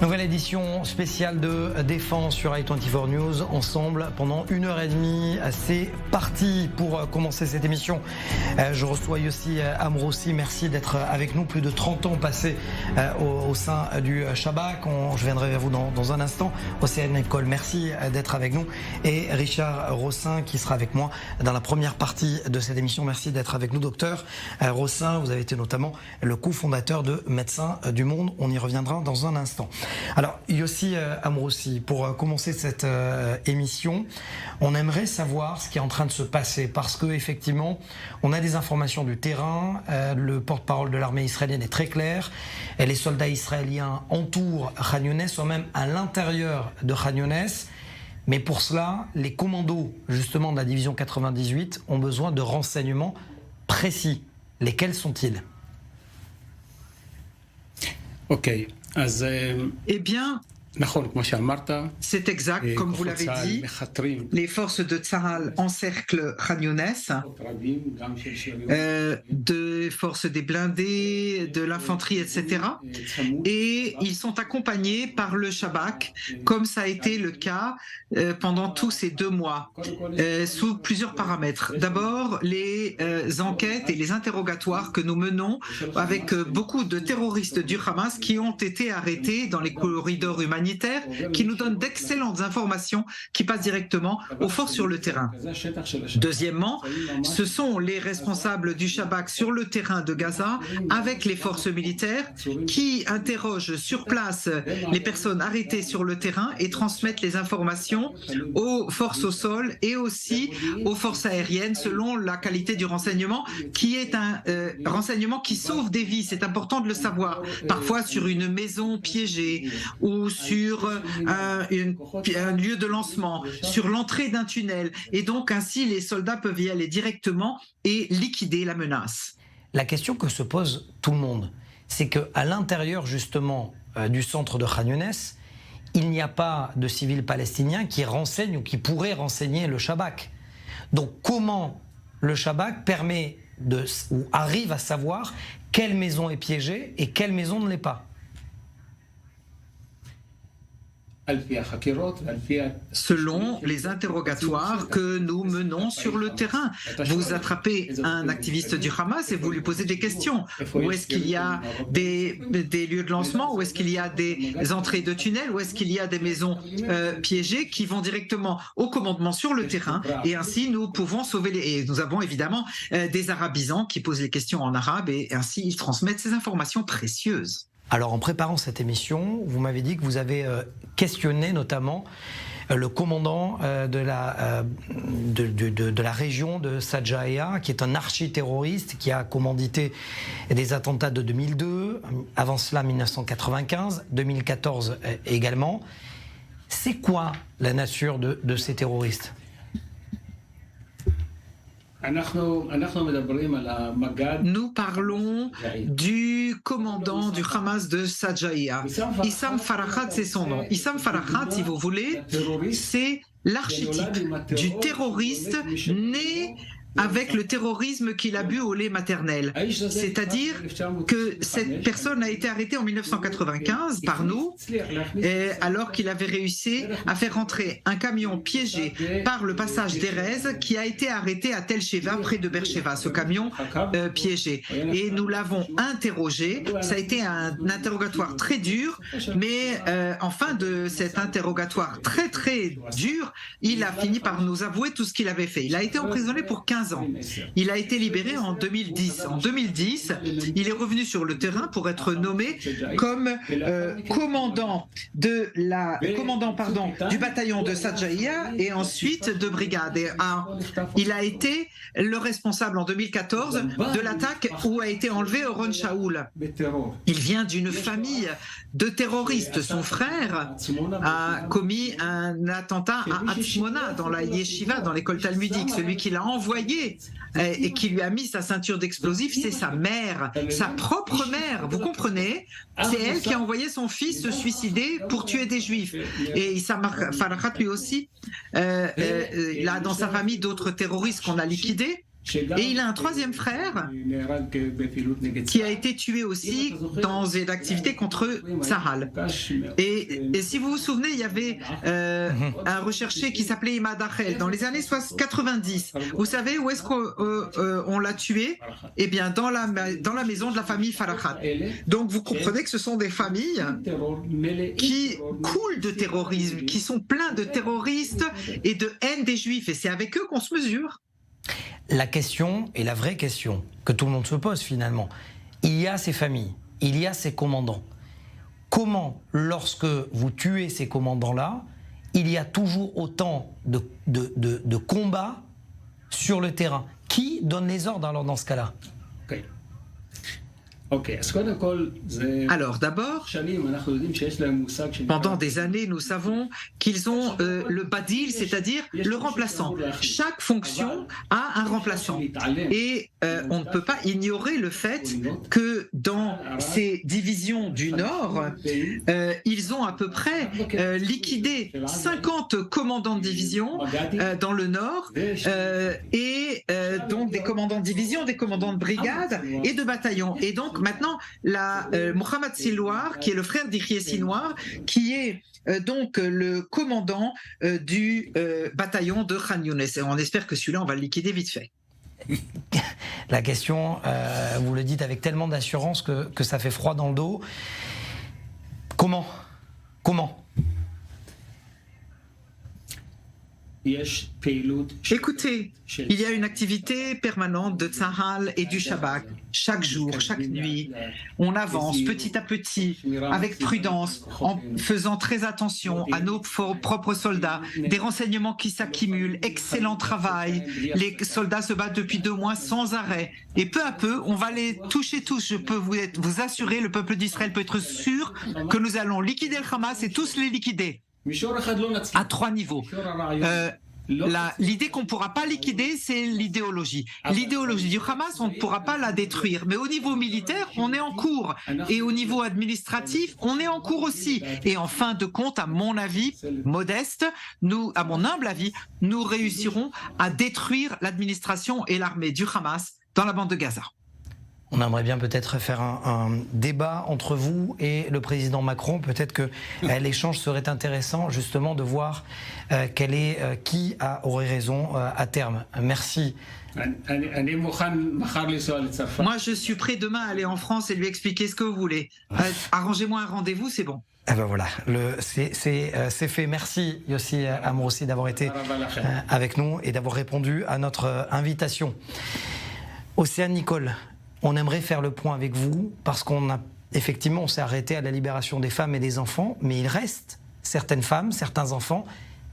Nouvelle édition spéciale de Défense sur i24 News. Ensemble pendant 1h30. C'est parti pour commencer cette émission. Je reçois Yossi Amroussi. Merci d'être avec nous. Plus de 30 ans passés au sein du Shabak. Je viendrai vers vous dans un instant. Océane Nicole, merci d'être avec nous. Et Richard Rossin qui sera avec moi dans la première partie de cette émission. Merci d'être avec nous, docteur Rossin. Vous avez été notamment le cofondateur de Médecins du Monde. On y reviendra dans un instant. Alors, Yossi Amroussi, pour commencer cette émission, on aimerait savoir ce qui est en train de se passer parce que effectivement, on a des informations du terrain. Le porte-parole de l'armée israélienne est très clair. Et les soldats israéliens entourent Khan Younes, sont même à l'intérieur de Khan Younes. Mais pour cela, les commandos justement de la division 98 ont besoin de renseignements précis. Lesquels sont-ils ? Ok. Eh bien, c'est exact, comme vous l'avez dit. Les forces de Tsahal encerclent Khan Younes, des forces des blindés, de l'infanterie, etc. Et ils sont accompagnés par le Shabak, comme ça a été le cas pendant tous ces 2 mois, sous plusieurs paramètres. D'abord, les enquêtes et les interrogatoires que nous menons avec beaucoup de terroristes du Hamas qui ont été arrêtés dans les corridors humanitaires, qui nous donnent d'excellentes informations qui passent directement aux forces sur le terrain. Deuxièmement, ce sont les responsables du Shabak sur le terrain de Gaza avec les forces militaires qui interrogent sur place les personnes arrêtées sur le terrain et transmettent les informations aux forces au sol et aussi aux forces aériennes selon la qualité du renseignement qui est un renseignement qui sauve des vies. C'est important de le savoir. Parfois sur une maison piégée ou sur un lieu de lancement, sur l'entrée d'un tunnel. Et donc, ainsi, les soldats peuvent y aller directement et liquider la menace. La question que se pose tout le monde, c'est qu'à l'intérieur, justement, du centre de Khan Younes, il n'y a pas de civils palestiniens qui renseignent ou qui pourraient renseigner le Shabak. Donc, comment le Shabak permet ou arrive à savoir quelle maison est piégée et quelle maison ne l'est pas ? Selon les interrogatoires que nous menons sur le terrain. Vous attrapez un activiste du Hamas et vous lui posez des questions. Où est-ce qu'il y a des lieux de lancement? Où est-ce qu'il y a des entrées de tunnels? Où est-ce qu'il y a des maisons piégées qui vont directement au commandement sur le terrain? Et ainsi, nous pouvons sauver Et nous avons évidemment des arabisants qui posent les questions en arabe et ainsi ils transmettent ces informations précieuses. Alors, en préparant cette émission, vous m'avez dit que vous avez questionné notamment le commandant de la région de Sajaïa, qui est un archi-terroriste qui a commandité des attentats de 2002, avant cela 1995, 2014 également. C'est quoi la nature de ces terroristes ? Nous parlons du commandant du Hamas de Sajaïa. Issam Farhat, c'est son nom. Issam Farhat, si vous voulez, c'est l'archétype du terroriste né avec le terrorisme qu'il a bu au lait maternel. C'est-à-dire que cette personne a été arrêtée en 1995 par nous, alors qu'il avait réussi à faire rentrer un camion piégé par le passage d'Erez qui a été arrêté à Tel Sheva, près de Beersheva, ce camion piégé. Et nous l'avons interrogé. Ça a été un interrogatoire très dur, mais en fin de cet interrogatoire très très dur, il a fini par nous avouer tout ce qu'il avait fait. Il a été emprisonné pour 15 ans. Il a été libéré en 2010. En 2010, il est revenu sur le terrain pour être nommé comme commandant du bataillon de Sajaïa et ensuite de brigade. Et, il a été le responsable en 2014 de l'attaque où a été enlevé Oron Shaoul. Il vient d'une famille de terroristes. Son frère a commis un attentat à Atzmona, dans la yeshiva, dans l'école talmudique. Celui qui l'a envoyé et qui lui a mis sa ceinture d'explosifs, c'est sa mère, sa propre mère, vous comprenez? C'est elle qui a envoyé son fils se suicider pour tuer des juifs. Et Issam Farhat lui aussi, il a dans sa famille d'autres terroristes qu'on a liquidés. Et il a un troisième frère qui a été tué aussi dans une activité contre Tsahal. Et si vous vous souvenez, il y avait un recherché qui s'appelait Imad Achel dans les années 90. Vous savez où est-ce qu'on l'a tué? Eh bien, dans la maison de la famille Farachat. Donc, vous comprenez que ce sont des familles qui coulent de terrorisme, qui sont pleins de terroristes et de haine des Juifs. Et c'est avec eux qu'on se mesure. La question, et la vraie question, que tout le monde se pose finalement, il y a ces familles, il y a ces commandants. Comment, lorsque vous tuez ces commandants-là, il y a toujours autant de combats sur le terrain? Qui donne les ordres alors dans ce cas-là? Alors d'abord, pendant des années, nous savons qu'ils ont le badil, c'est-à-dire le remplaçant. Chaque fonction a un remplaçant. Et on ne peut pas ignorer le fait que dans ces divisions du Nord, ils ont à peu près liquidé 50 commandants de division dans le Nord, et donc des commandants de division, des commandants de brigade et de bataillon. Et donc maintenant, Mohamed Sinwar, qui est le frère d'Ichye Sinwar, qui est donc le commandant du bataillon de Khan Younes. Et on espère que celui-là, on va le liquider vite fait. La question, vous le dites avec tellement d'assurance que ça fait froid dans le dos. Comment? Écoutez, il y a une activité permanente de Tsahal et du Shabak. Chaque jour, chaque nuit, on avance petit à petit, avec prudence, en faisant très attention à nos propres soldats. Des renseignements qui s'accumulent, excellent travail. Les soldats se battent depuis 2 mois sans arrêt. Et peu à peu, on va les toucher tous. Je peux vous assurer, le peuple d'Israël peut être sûr que nous allons liquider le Hamas et tous les liquider. À 3 niveaux. L'idée qu'on ne pourra pas liquider, c'est l'idéologie. L'idéologie du Hamas, on ne pourra pas la détruire. Mais au niveau militaire, on est en cours. Et au niveau administratif, on est en cours aussi. Et en fin de compte, à mon avis modeste, à mon humble avis, nous réussirons à détruire l'administration et l'armée du Hamas dans la bande de Gaza. On aimerait bien peut-être faire un débat entre vous et le président Macron. Peut-être que l'échange serait intéressant justement de voir qui aurait raison à terme. Merci. Moi, je suis prêt demain à aller en France et lui expliquer ce que vous voulez. Arrangez-moi un rendez-vous, c'est bon. Eh ben voilà, c'est fait. Merci Yossi Amroussi d'avoir été avec nous et d'avoir répondu à notre invitation. Océane Nicole, on aimerait faire le point avec vous parce on s'est arrêté à la libération des femmes et des enfants, mais il reste certaines femmes, certains enfants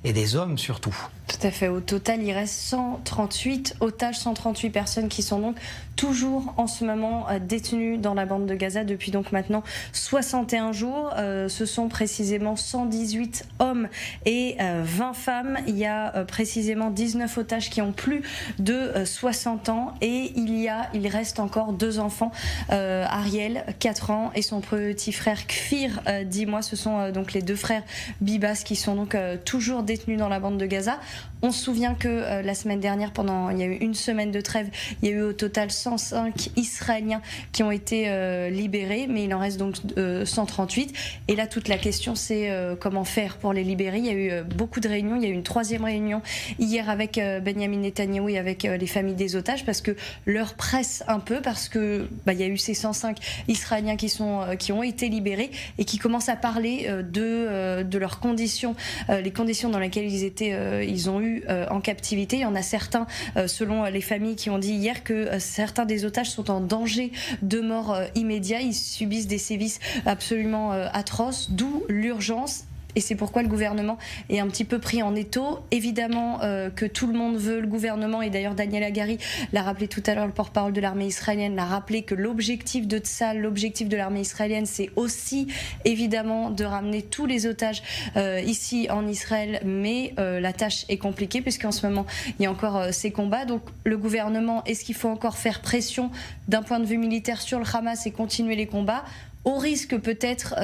et des hommes surtout. Tout à fait. Au total, il reste 138 otages, 138 personnes qui sont donc toujours en ce moment détenues dans la bande de Gaza depuis donc maintenant 61 jours. Ce sont précisément 118 hommes et 20 femmes. Il y a précisément 19 otages qui ont plus de 60 ans et il reste encore 2 enfants, Ariel, 4 ans, et son petit frère Kfir, 10 mois. Ce sont donc les 2 frères Bibas qui sont donc toujours détenus dans la bande de Gaza. On se souvient que la semaine dernière, il y a eu une semaine de trêve, il y a eu au total 105 Israéliens qui ont été libérés, mais il en reste donc 138. Et là, toute la question, c'est comment faire pour les libérer. Il y a eu beaucoup de réunions. Il y a eu une 3e réunion hier avec Benjamin Netanyahou et avec les familles des otages, parce que l'heure presse un peu, parce que il y a eu ces 105 Israéliens qui ont été libérés et qui commencent à parler de leurs conditions, les conditions dans lesquelles ils ont eu en captivité. Il y en a certains, selon les familles, qui ont dit hier que certains des otages sont en danger de mort immédiat. Ils subissent des sévices absolument atroces, d'où l'urgence. Et c'est pourquoi le gouvernement est un petit peu pris en étau. Évidemment que tout le monde veut, le gouvernement, et d'ailleurs Daniel Hagari l'a rappelé tout à l'heure, le porte-parole de l'armée israélienne l'a rappelé, que l'objectif de Tsahal, l'objectif de l'armée israélienne, c'est aussi évidemment de ramener tous les otages ici en Israël, mais la tâche est compliquée puisqu'en ce moment il y a encore ces combats. Donc le gouvernement, est-ce qu'il faut encore faire pression d'un point de vue militaire sur le Hamas et continuer les combats ? au risque peut-être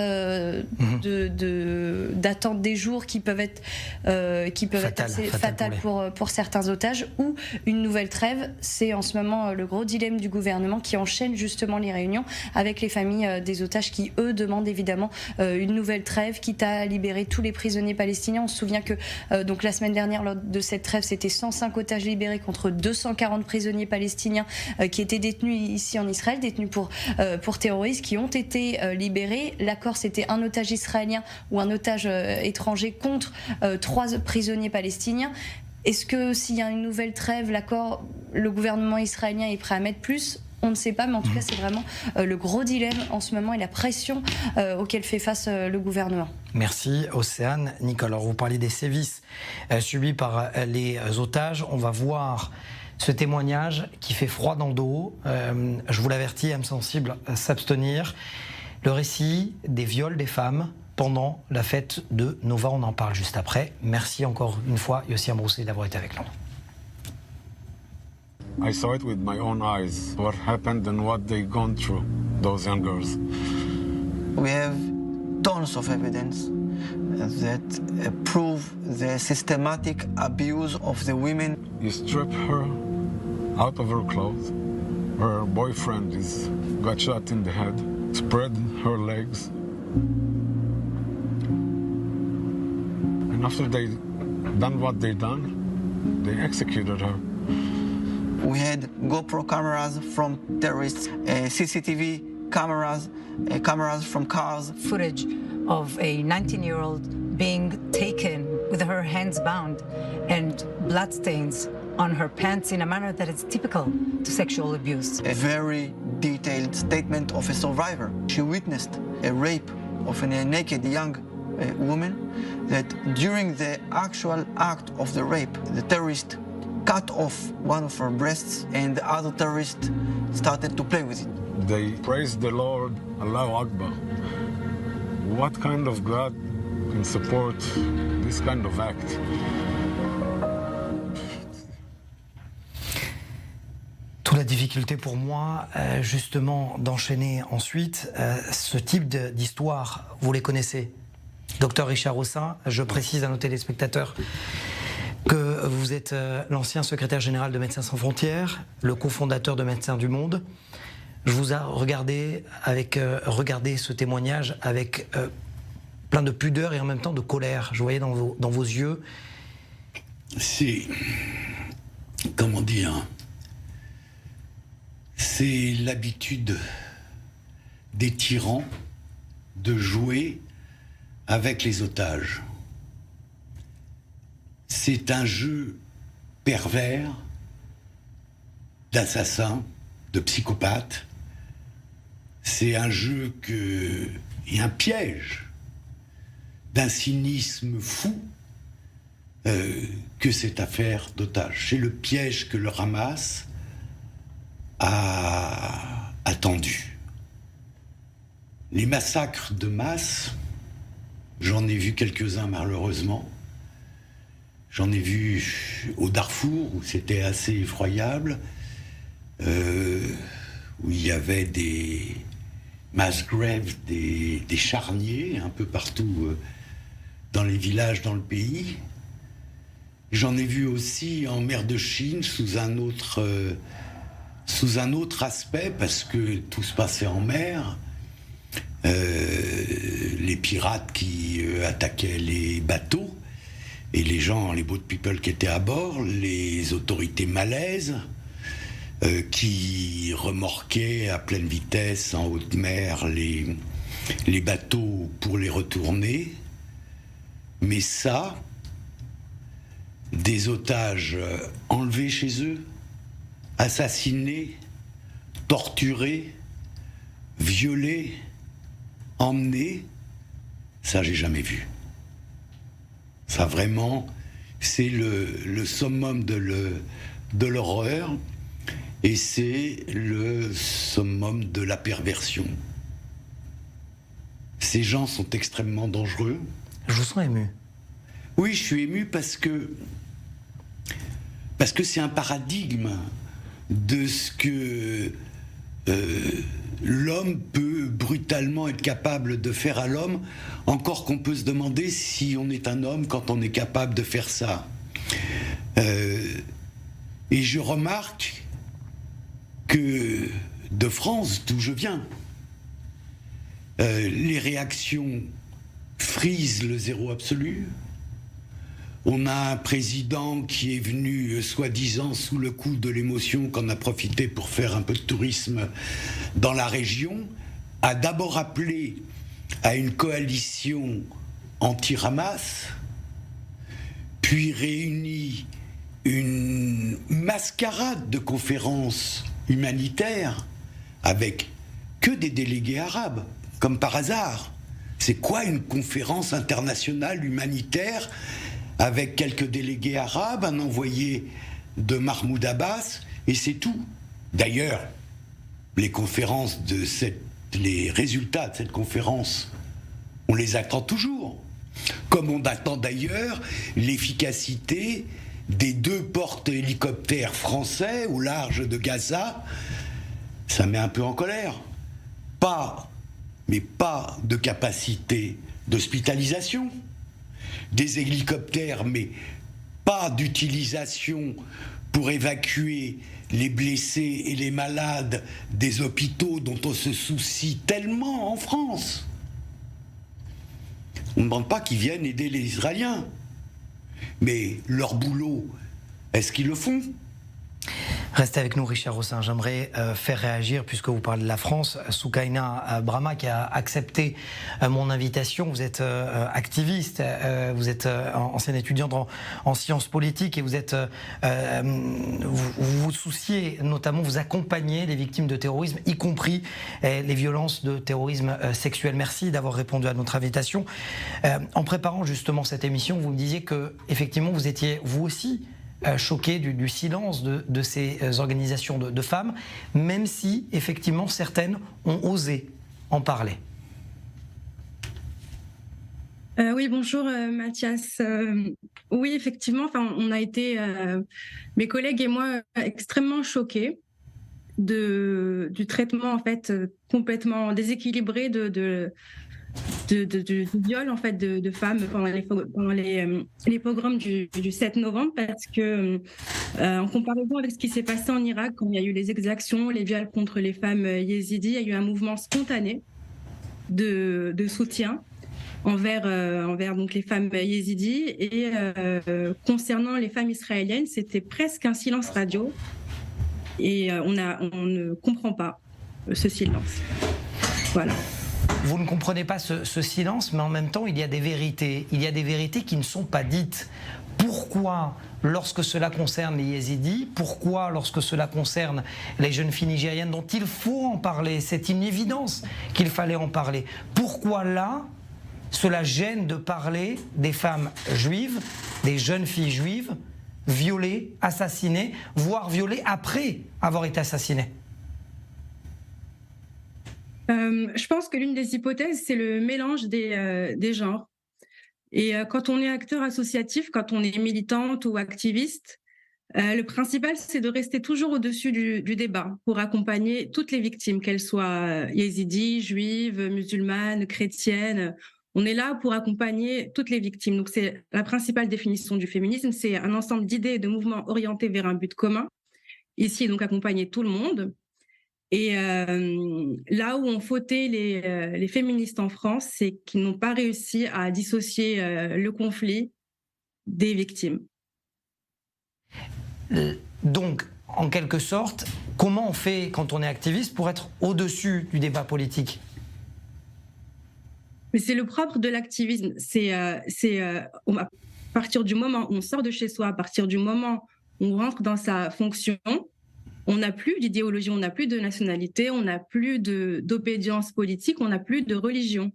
d'attendre des jours qui peuvent être assez fatales pour certains otages, ou une nouvelle trêve. C'est en ce moment le gros dilemme du gouvernement qui enchaîne justement les réunions avec les familles des otages qui, eux, demandent évidemment une nouvelle trêve, quitte à libérer tous les prisonniers palestiniens. On se souvient que donc la semaine dernière, lors de cette trêve, c'était 105 otages libérés contre 240 prisonniers palestiniens qui étaient détenus ici en Israël, détenus pour terrorisme, qui ont été libérés. L'accord, c'était un otage israélien ou un otage étranger contre 3 prisonniers palestiniens. Est-ce que s'il y a une nouvelle trêve, l'accord, le gouvernement israélien est prêt à mettre plus ? On ne sait pas, mais en tout cas, c'est vraiment le gros dilemme en ce moment et la pression auquel fait face le gouvernement. Merci, Océane. Nicole, alors vous parlez des sévices subis par les otages. On va voir ce témoignage qui fait froid dans le dos. Je vous l'avertis, âme sensible, s'abstenir. Le récit des viols des femmes pendant la fête de Nova, on en parle juste après. Merci encore une fois, Yossi Amroussi, d'avoir été avec nous. I saw it with my own eyes, what happened and what they gone through, those young girls. We have tons of evidence that prove the systematic abuse of the women. You strip her out of her clothes. Her boyfriend got shot in the head, spread her legs. And after they done what they done, they executed her. We had GoPro cameras from terrorists, CCTV cameras, cameras from cars. Footage of a 19-year-old being taken with her hands bound and bloodstains on her pants in a manner that is typical to sexual abuse. A very detailed statement of a survivor. She witnessed a rape of a naked young woman, that during the actual act of the rape, the terrorist cut off one of her breasts and the other terrorist started to play with it. They praised the Lord, Allahu Akbar. What kind of God can support this kind of act? Toute la difficulté pour moi, justement, d'enchaîner ensuite ce type d'histoire. Vous les connaissez, Docteur Richard Rossin. Je précise à nos téléspectateurs que vous êtes l'ancien secrétaire général de Médecins sans frontières, le cofondateur de Médecins du Monde. Je vous ai regardé ce témoignage avec plein de pudeur et en même temps de colère. Je voyais dans vos yeux. C'est, comment dire, c'est l'habitude des tyrans de jouer avec les otages. C'est un jeu pervers d'assassins, de psychopathes. C'est un jeu et un piège d'un cynisme fou que cette affaire d'otages. C'est le piège que le Hamas a attendu. Les massacres de masse, j'en ai vu quelques-uns malheureusement. J'en ai vu au Darfour, où c'était assez effroyable, où il y avait des mass graves, des charniers, un peu partout dans les villages dans le pays. J'en ai vu aussi en mer de Chine, sous un autre aspect, parce que tout se passait en mer. Les pirates qui attaquaient les bateaux, et les gens, les boat people qui étaient à bord, les autorités malaises qui remorquaient à pleine vitesse en haute mer les bateaux pour les retourner. Mais ça, des otages enlevés chez eux, assassinés, torturés, violés, emmenés, ça j'ai jamais vu. Ça vraiment, c'est le summum de l'horreur et c'est le summum de la perversion. Ces gens sont extrêmement dangereux. Je vous sens ému. Oui, je suis ému parce que c'est un paradigme de ce que l'homme peut brutalement être capable de faire à l'homme, encore qu'on peut se demander si on est un homme quand on est capable de faire ça. Et je remarque que de France, d'où je viens, les réactions frisent le zéro absolu. On a un président qui est venu, soi-disant, sous le coup de l'émotion, qu'on a profité pour faire un peu de tourisme dans la région, a d'abord appelé à une coalition anti-Hamas, puis réuni une mascarade de conférences humanitaires avec que des délégués arabes, comme par hasard. C'est quoi une conférence internationale humanitaire avec quelques délégués arabes, un envoyé de Mahmoud Abbas, et c'est tout. D'ailleurs, les résultats de cette conférence, on les attend toujours. Comme on attend d'ailleurs l'efficacité des 2 porte-hélicoptères français au large de Gaza. Ça met un peu en colère. Pas de capacité d'hospitalisation. Des hélicoptères, mais pas d'utilisation pour évacuer les blessés et les malades des hôpitaux dont on se soucie tellement en France. On ne demande pas qu'ils viennent aider les Israéliens. Mais leur boulot, est-ce qu'ils le font ? Restez avec nous, Richard Rossin. J'aimerais faire réagir, puisque vous parlez de la France, Soukaina Brahma, qui a accepté mon invitation. Vous êtes activiste, vous êtes ancienne étudiante en sciences politiques et vous vous souciez, notamment vous accompagnez les victimes de terrorisme, y compris les violences de terrorisme sexuel. Merci d'avoir répondu à notre invitation. En préparant justement cette émission, vous me disiez que effectivement vous étiez vous aussi choqué du silence de ces organisations de femmes, même si effectivement certaines ont osé en parler. Oui, bonjour Mathias. Oui, effectivement, on a été, mes collègues et moi, extrêmement choqués du traitement en fait complètement déséquilibré du viol en fait de femmes pendant les pogroms du 7 novembre, parce que en comparaison avec ce qui s'est passé en Irak quand il y a eu les exactions, les viols contre les femmes yézidis, il y a eu un mouvement spontané de soutien envers donc les femmes yézidis, et concernant les femmes israéliennes, c'était presque un silence radio, et on ne comprend pas ce silence. Voilà. Vous ne comprenez pas ce silence, mais en même temps, il y a des vérités. Il y a des vérités qui ne sont pas dites. Pourquoi, lorsque cela concerne les yézidis, pourquoi, lorsque cela concerne les jeunes filles nigériennes dont il faut en parler, c'est une évidence qu'il fallait en parler, pourquoi là, cela gêne de parler des femmes juives, des jeunes filles juives, violées, assassinées, voire violées après avoir été assassinées ? Je pense que l'une des hypothèses, c'est le mélange des genres. Et quand on est acteur associatif, quand on est militante ou activiste, le principal, c'est de rester toujours au-dessus du débat pour accompagner toutes les victimes, qu'elles soient yézidis, juives, musulmanes, chrétiennes. On est là pour accompagner toutes les victimes. Donc c'est la principale définition du féminisme, c'est un ensemble d'idées et de mouvements orientés vers un but commun. Ici, donc accompagner tout le monde. Et là où ont fauté les féministes en France, c'est qu'ils n'ont pas réussi à dissocier le conflit des victimes. Donc, en quelque sorte, comment on fait quand on est activiste pour être au-dessus du débat politique ? Mais c'est le propre de l'activisme. C'est à partir du moment où on sort de chez soi, à partir du moment où on rentre dans sa fonction, on n'a plus d'idéologie, on n'a plus de nationalité, on n'a plus d'obédience politique, on n'a plus de religion.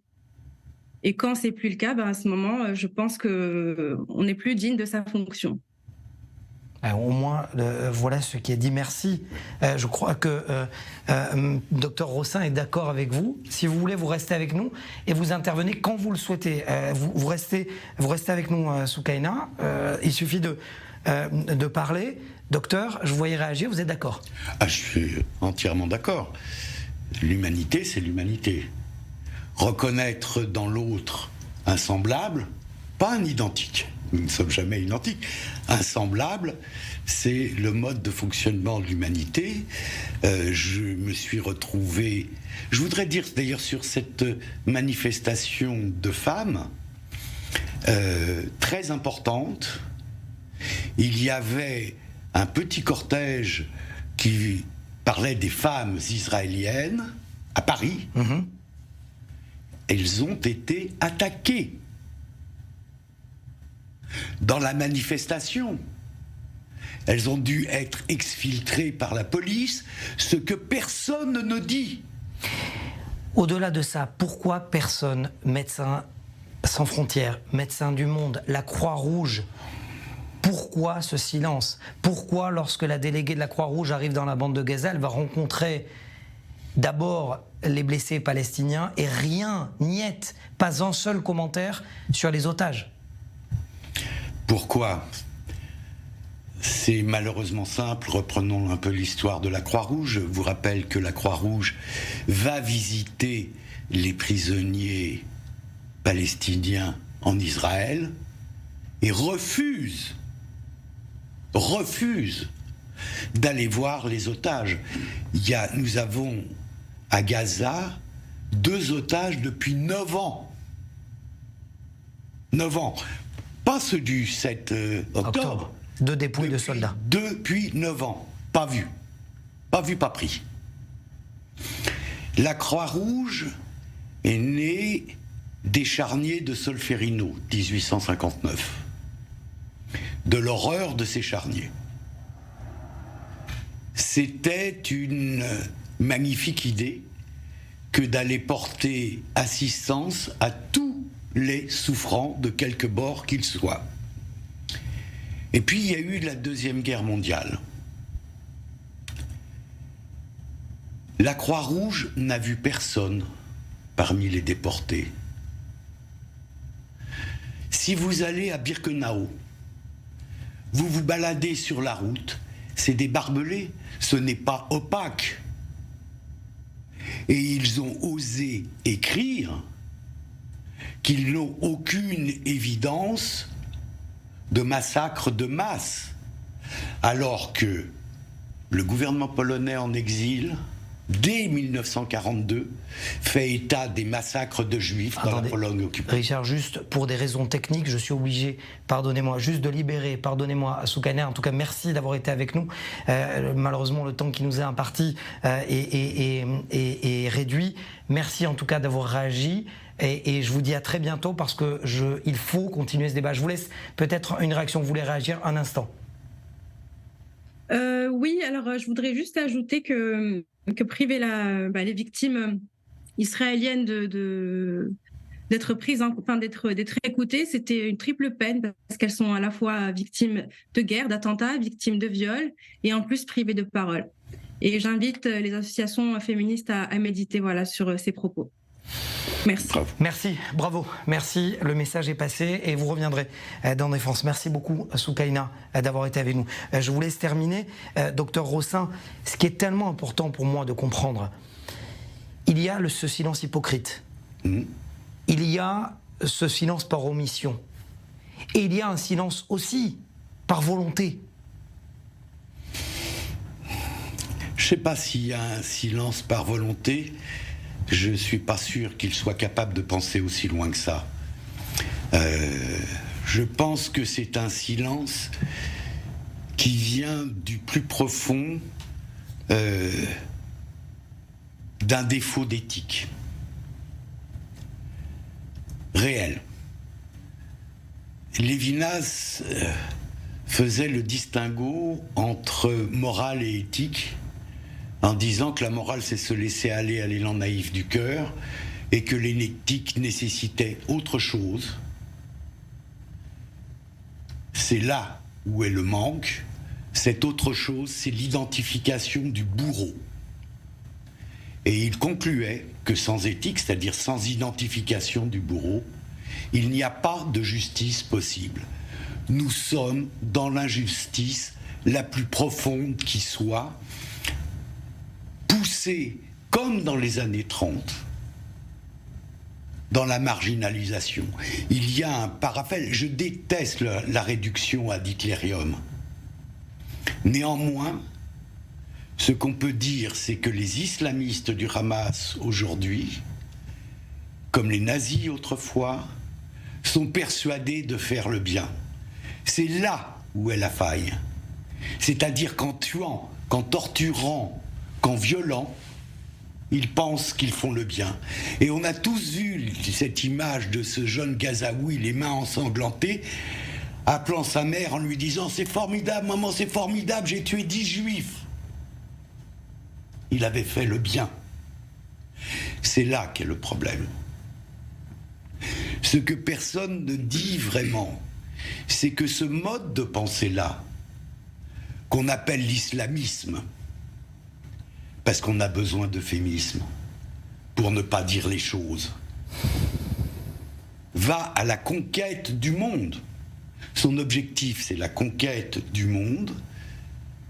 Et quand c'est plus le cas, à ce moment, je pense qu'on n'est plus digne de sa fonction. Au moins, voilà ce qui est dit. Merci. Je crois que Dr Rossin est d'accord avec vous. Si vous voulez, vous restez avec nous et vous intervenez quand vous le souhaitez. Vous restez avec nous, Soukaina. Il suffit de parler. Docteur, je vous voyais réagir, vous êtes d'accord ? Je suis entièrement d'accord. L'humanité, c'est l'humanité. Reconnaître dans l'autre un semblable, pas un identique. Nous ne sommes jamais identiques. Un semblable, c'est le mode de fonctionnement de l'humanité. Je me suis retrouvé... Je voudrais dire d'ailleurs sur cette manifestation de femmes, très importante, il y avait un petit cortège qui parlait des femmes israéliennes à Paris. Elles ont été attaquées dans la manifestation. Elles ont dû être exfiltrées par la police, ce que personne ne dit. Au-delà de ça, pourquoi personne, Médecins sans frontières, Médecins du monde, la Croix-Rouge, pourquoi ce silence? Pourquoi, lorsque la déléguée de la Croix-Rouge arrive dans la bande de Gaza, elle va rencontrer d'abord les blessés palestiniens et rien, niet, pas un seul commentaire sur les otages? Pourquoi? C'est malheureusement simple. Reprenons un peu l'histoire de la Croix-Rouge. Je vous rappelle que la Croix-Rouge va visiter les prisonniers palestiniens en Israël et refuse d'aller voir les otages. Nous avons à Gaza 2 otages depuis 9 ans. 9 ans. Pas ceux du 7 octobre. 2 dépouilles de soldats. Depuis 9 ans. Pas vu. Pas vu, pas pris. La Croix-Rouge est née des charniers de Solferino, 1859. De l'horreur de ces charniers. C'était une magnifique idée que d'aller porter assistance à tous les souffrants de quelque bord qu'ils soient. Et puis il y a eu la Deuxième Guerre mondiale. La Croix-Rouge n'a vu personne parmi les déportés. Si vous allez à Birkenau, vous vous baladez sur la route, c'est des barbelés, ce n'est pas opaque. Et ils ont osé écrire qu'ils n'ont aucune évidence de massacre de masse, alors que le gouvernement polonais en exil, dès 1942, fait état des massacres de juifs dans la Pologne occupée. Richard, juste pour des raisons techniques, je suis obligé, pardonnez-moi, juste de libérer, pardonnez-moi, Soukaner, en tout cas merci d'avoir été avec nous. Malheureusement, le temps qui nous est imparti est réduit. Merci en tout cas d'avoir réagi. Et je vous dis à très bientôt parce que il faut continuer ce débat. Je vous laisse peut-être une réaction. Vous voulez réagir un instant? Oui, alors je voudrais juste ajouter que priver les victimes israéliennes d'être prises, enfin d'être écoutées, c'était une triple peine parce qu'elles sont à la fois victimes de guerre, d'attentats, victimes de viols et en plus privées de parole. Et j'invite les associations féministes à méditer sur ces propos. Merci. Bravo. Merci, bravo, merci. Le message est passé et vous reviendrez dans Défense. Merci beaucoup, Soukaina, d'avoir été avec nous. Je vous laisse terminer. Docteur Rossin, ce qui est tellement important pour moi de comprendre, il y a ce silence hypocrite. Il y a ce silence par omission. Et il y a un silence aussi par volonté. Je ne sais pas s'il y a un silence par volonté. Je ne suis pas sûr qu'il soit capable de penser aussi loin que ça. Je pense que c'est un silence qui vient du plus profond d'un défaut d'éthique réel. Lévinas faisait le distinguo entre morale et éthique en disant que la morale, c'est se laisser aller à l'élan naïf du cœur et que l'éthique nécessitait autre chose. C'est là où est le manque. Cette autre chose, c'est l'identification du bourreau. Et il concluait que sans éthique, c'est-à-dire sans identification du bourreau, il n'y a pas de justice possible. Nous sommes dans l'injustice la plus profonde qui soit, poussés comme dans les années 30, dans la marginalisation. Il y a un parallèle. Je déteste la réduction ad hitlérium. Néanmoins, ce qu'on peut dire, c'est que les islamistes du Hamas aujourd'hui, comme les nazis autrefois, sont persuadés de faire le bien. C'est là où est la faille. C'est-à-dire qu'en tuant, qu'en torturant, qu'en violant, ils pensent qu'ils font le bien. Et on a tous vu cette image de ce jeune Gazaoui, les mains ensanglantées, appelant sa mère en lui disant « C'est formidable, maman, c'est formidable, j'ai tué 10 juifs ». Il avait fait le bien. C'est là qu'est le problème. Ce que personne ne dit vraiment, c'est que ce mode de pensée-là, qu'on appelle l'islamisme, parce qu'on a besoin d'euphémisme pour ne pas dire les choses, va à la conquête du monde. Son objectif, c'est la conquête du monde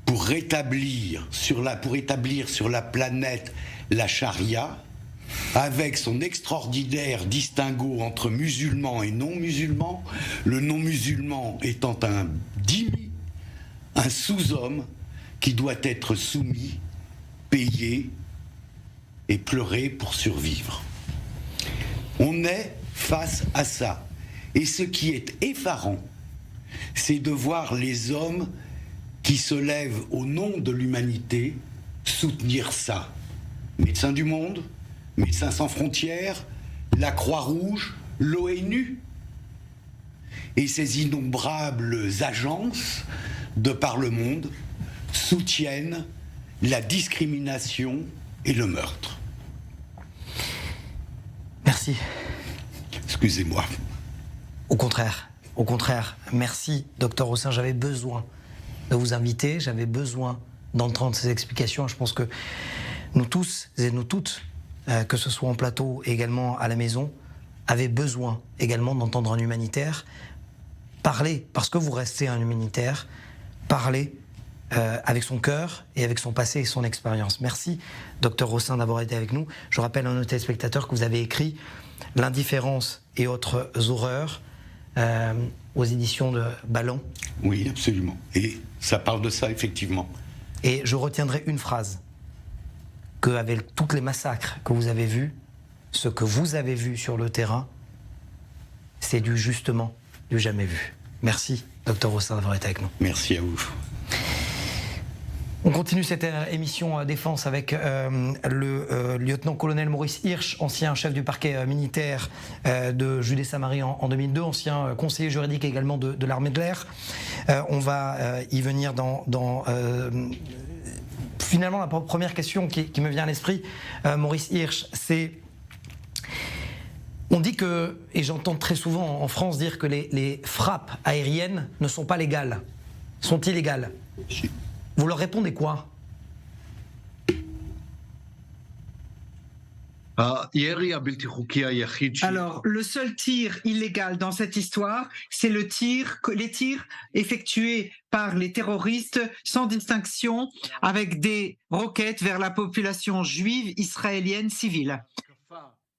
pour établir sur la planète la charia, avec son extraordinaire distinguo entre musulmans et non-musulmans, le non-musulman étant un dhimmi, un sous-homme qui doit être soumis, payé et pleurer pour survivre. On est face à ça. Et ce qui est effarant, c'est de voir les hommes qui se lèvent au nom de l'humanité soutenir ça. Médecins du Monde, Médecins sans frontières, la Croix-Rouge, l'ONU et ces innombrables agences de par le monde soutiennent la discrimination et le meurtre. Merci. Excusez-moi. Au contraire, merci, Dr Rossin. J'avais besoin de vous inviter, j'avais besoin d'entendre ces explications. Je pense que nous tous et nous toutes, que ce soit en plateau et également à la maison, avaient besoin également d'entendre un humanitaire parler, parce que vous restez un humanitaire, parler avec son cœur et avec son passé et son expérience. Merci, Dr Rossin, d'avoir été avec nous. Je rappelle à nos téléspectateurs que vous avez écrit « L'indifférence et autres horreurs » aux éditions de Ballon. Oui, absolument. Et ça parle de ça, effectivement. Et je retiendrai une phrase, qu'avec tous les massacres que vous avez vus, ce que vous avez vu sur le terrain, c'est du jamais vu. Merci, Dr Rossin, d'avoir été avec nous. Merci à vous. On continue cette émission défense avec le lieutenant-colonel Maurice Hirsch, ancien chef du parquet militaire de Judée-Samarie en 2002, ancien conseiller juridique également de l'armée de l'air. On va y venir dans finalement la première question qui me vient à l'esprit, Maurice Hirsch, c'est... On dit que, et j'entends très souvent en France dire que les frappes aériennes ne sont pas légales, sont illégales. Vous leur répondez quoi? Alors, le seul tir illégal dans cette histoire, c'est les tirs effectués par les terroristes sans distinction avec des roquettes vers la population juive israélienne civile.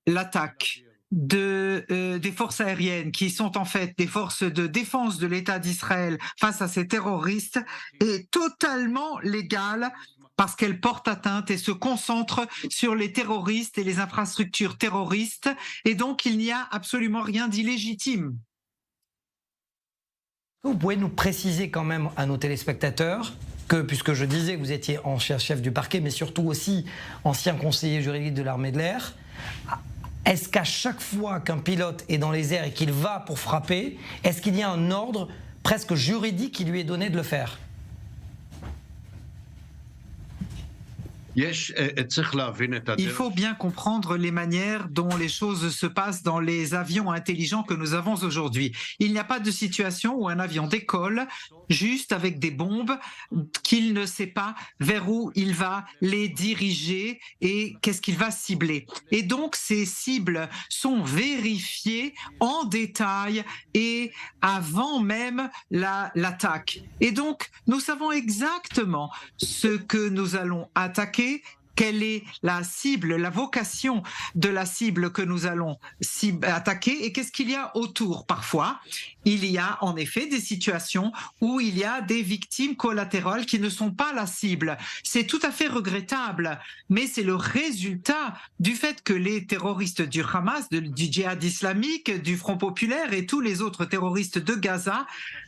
L'attaque des forces aériennes qui sont en fait des forces de défense de l'État d'Israël face à ces terroristes est totalement légale parce qu'elle porte atteinte et se concentre sur les terroristes et les infrastructures terroristes et donc il n'y a absolument rien d'illégitime. Vous pouvez nous préciser quand même à nos téléspectateurs que, puisque je disais que vous étiez ancien chef du parquet mais surtout aussi ancien conseiller juridique de l'armée de l'air, est-ce qu'à chaque fois qu'un pilote est dans les airs et qu'il va pour frapper, est-ce qu'il y a un ordre presque juridique qui lui est donné de le faire? Il faut bien comprendre les manières dont les choses se passent dans les avions intelligents que nous avons aujourd'hui. Il n'y a pas de situation où un avion décolle juste avec des bombes qu'il ne sait pas vers où il va les diriger et qu'est-ce qu'il va cibler. Et donc ces cibles sont vérifiées en détail et avant même l'attaque. Et donc nous savons exactement ce que nous allons attaquer quelle est la cible, la vocation de la cible que nous allons attaquer et qu'est-ce qu'il y a autour. Parfois, il y a en effet des situations où il y a des victimes collatérales qui ne sont pas la cible. C'est tout à fait regrettable, mais c'est le résultat du fait que les terroristes du Hamas, du djihad islamique, du Front populaire et tous les autres terroristes de Gaza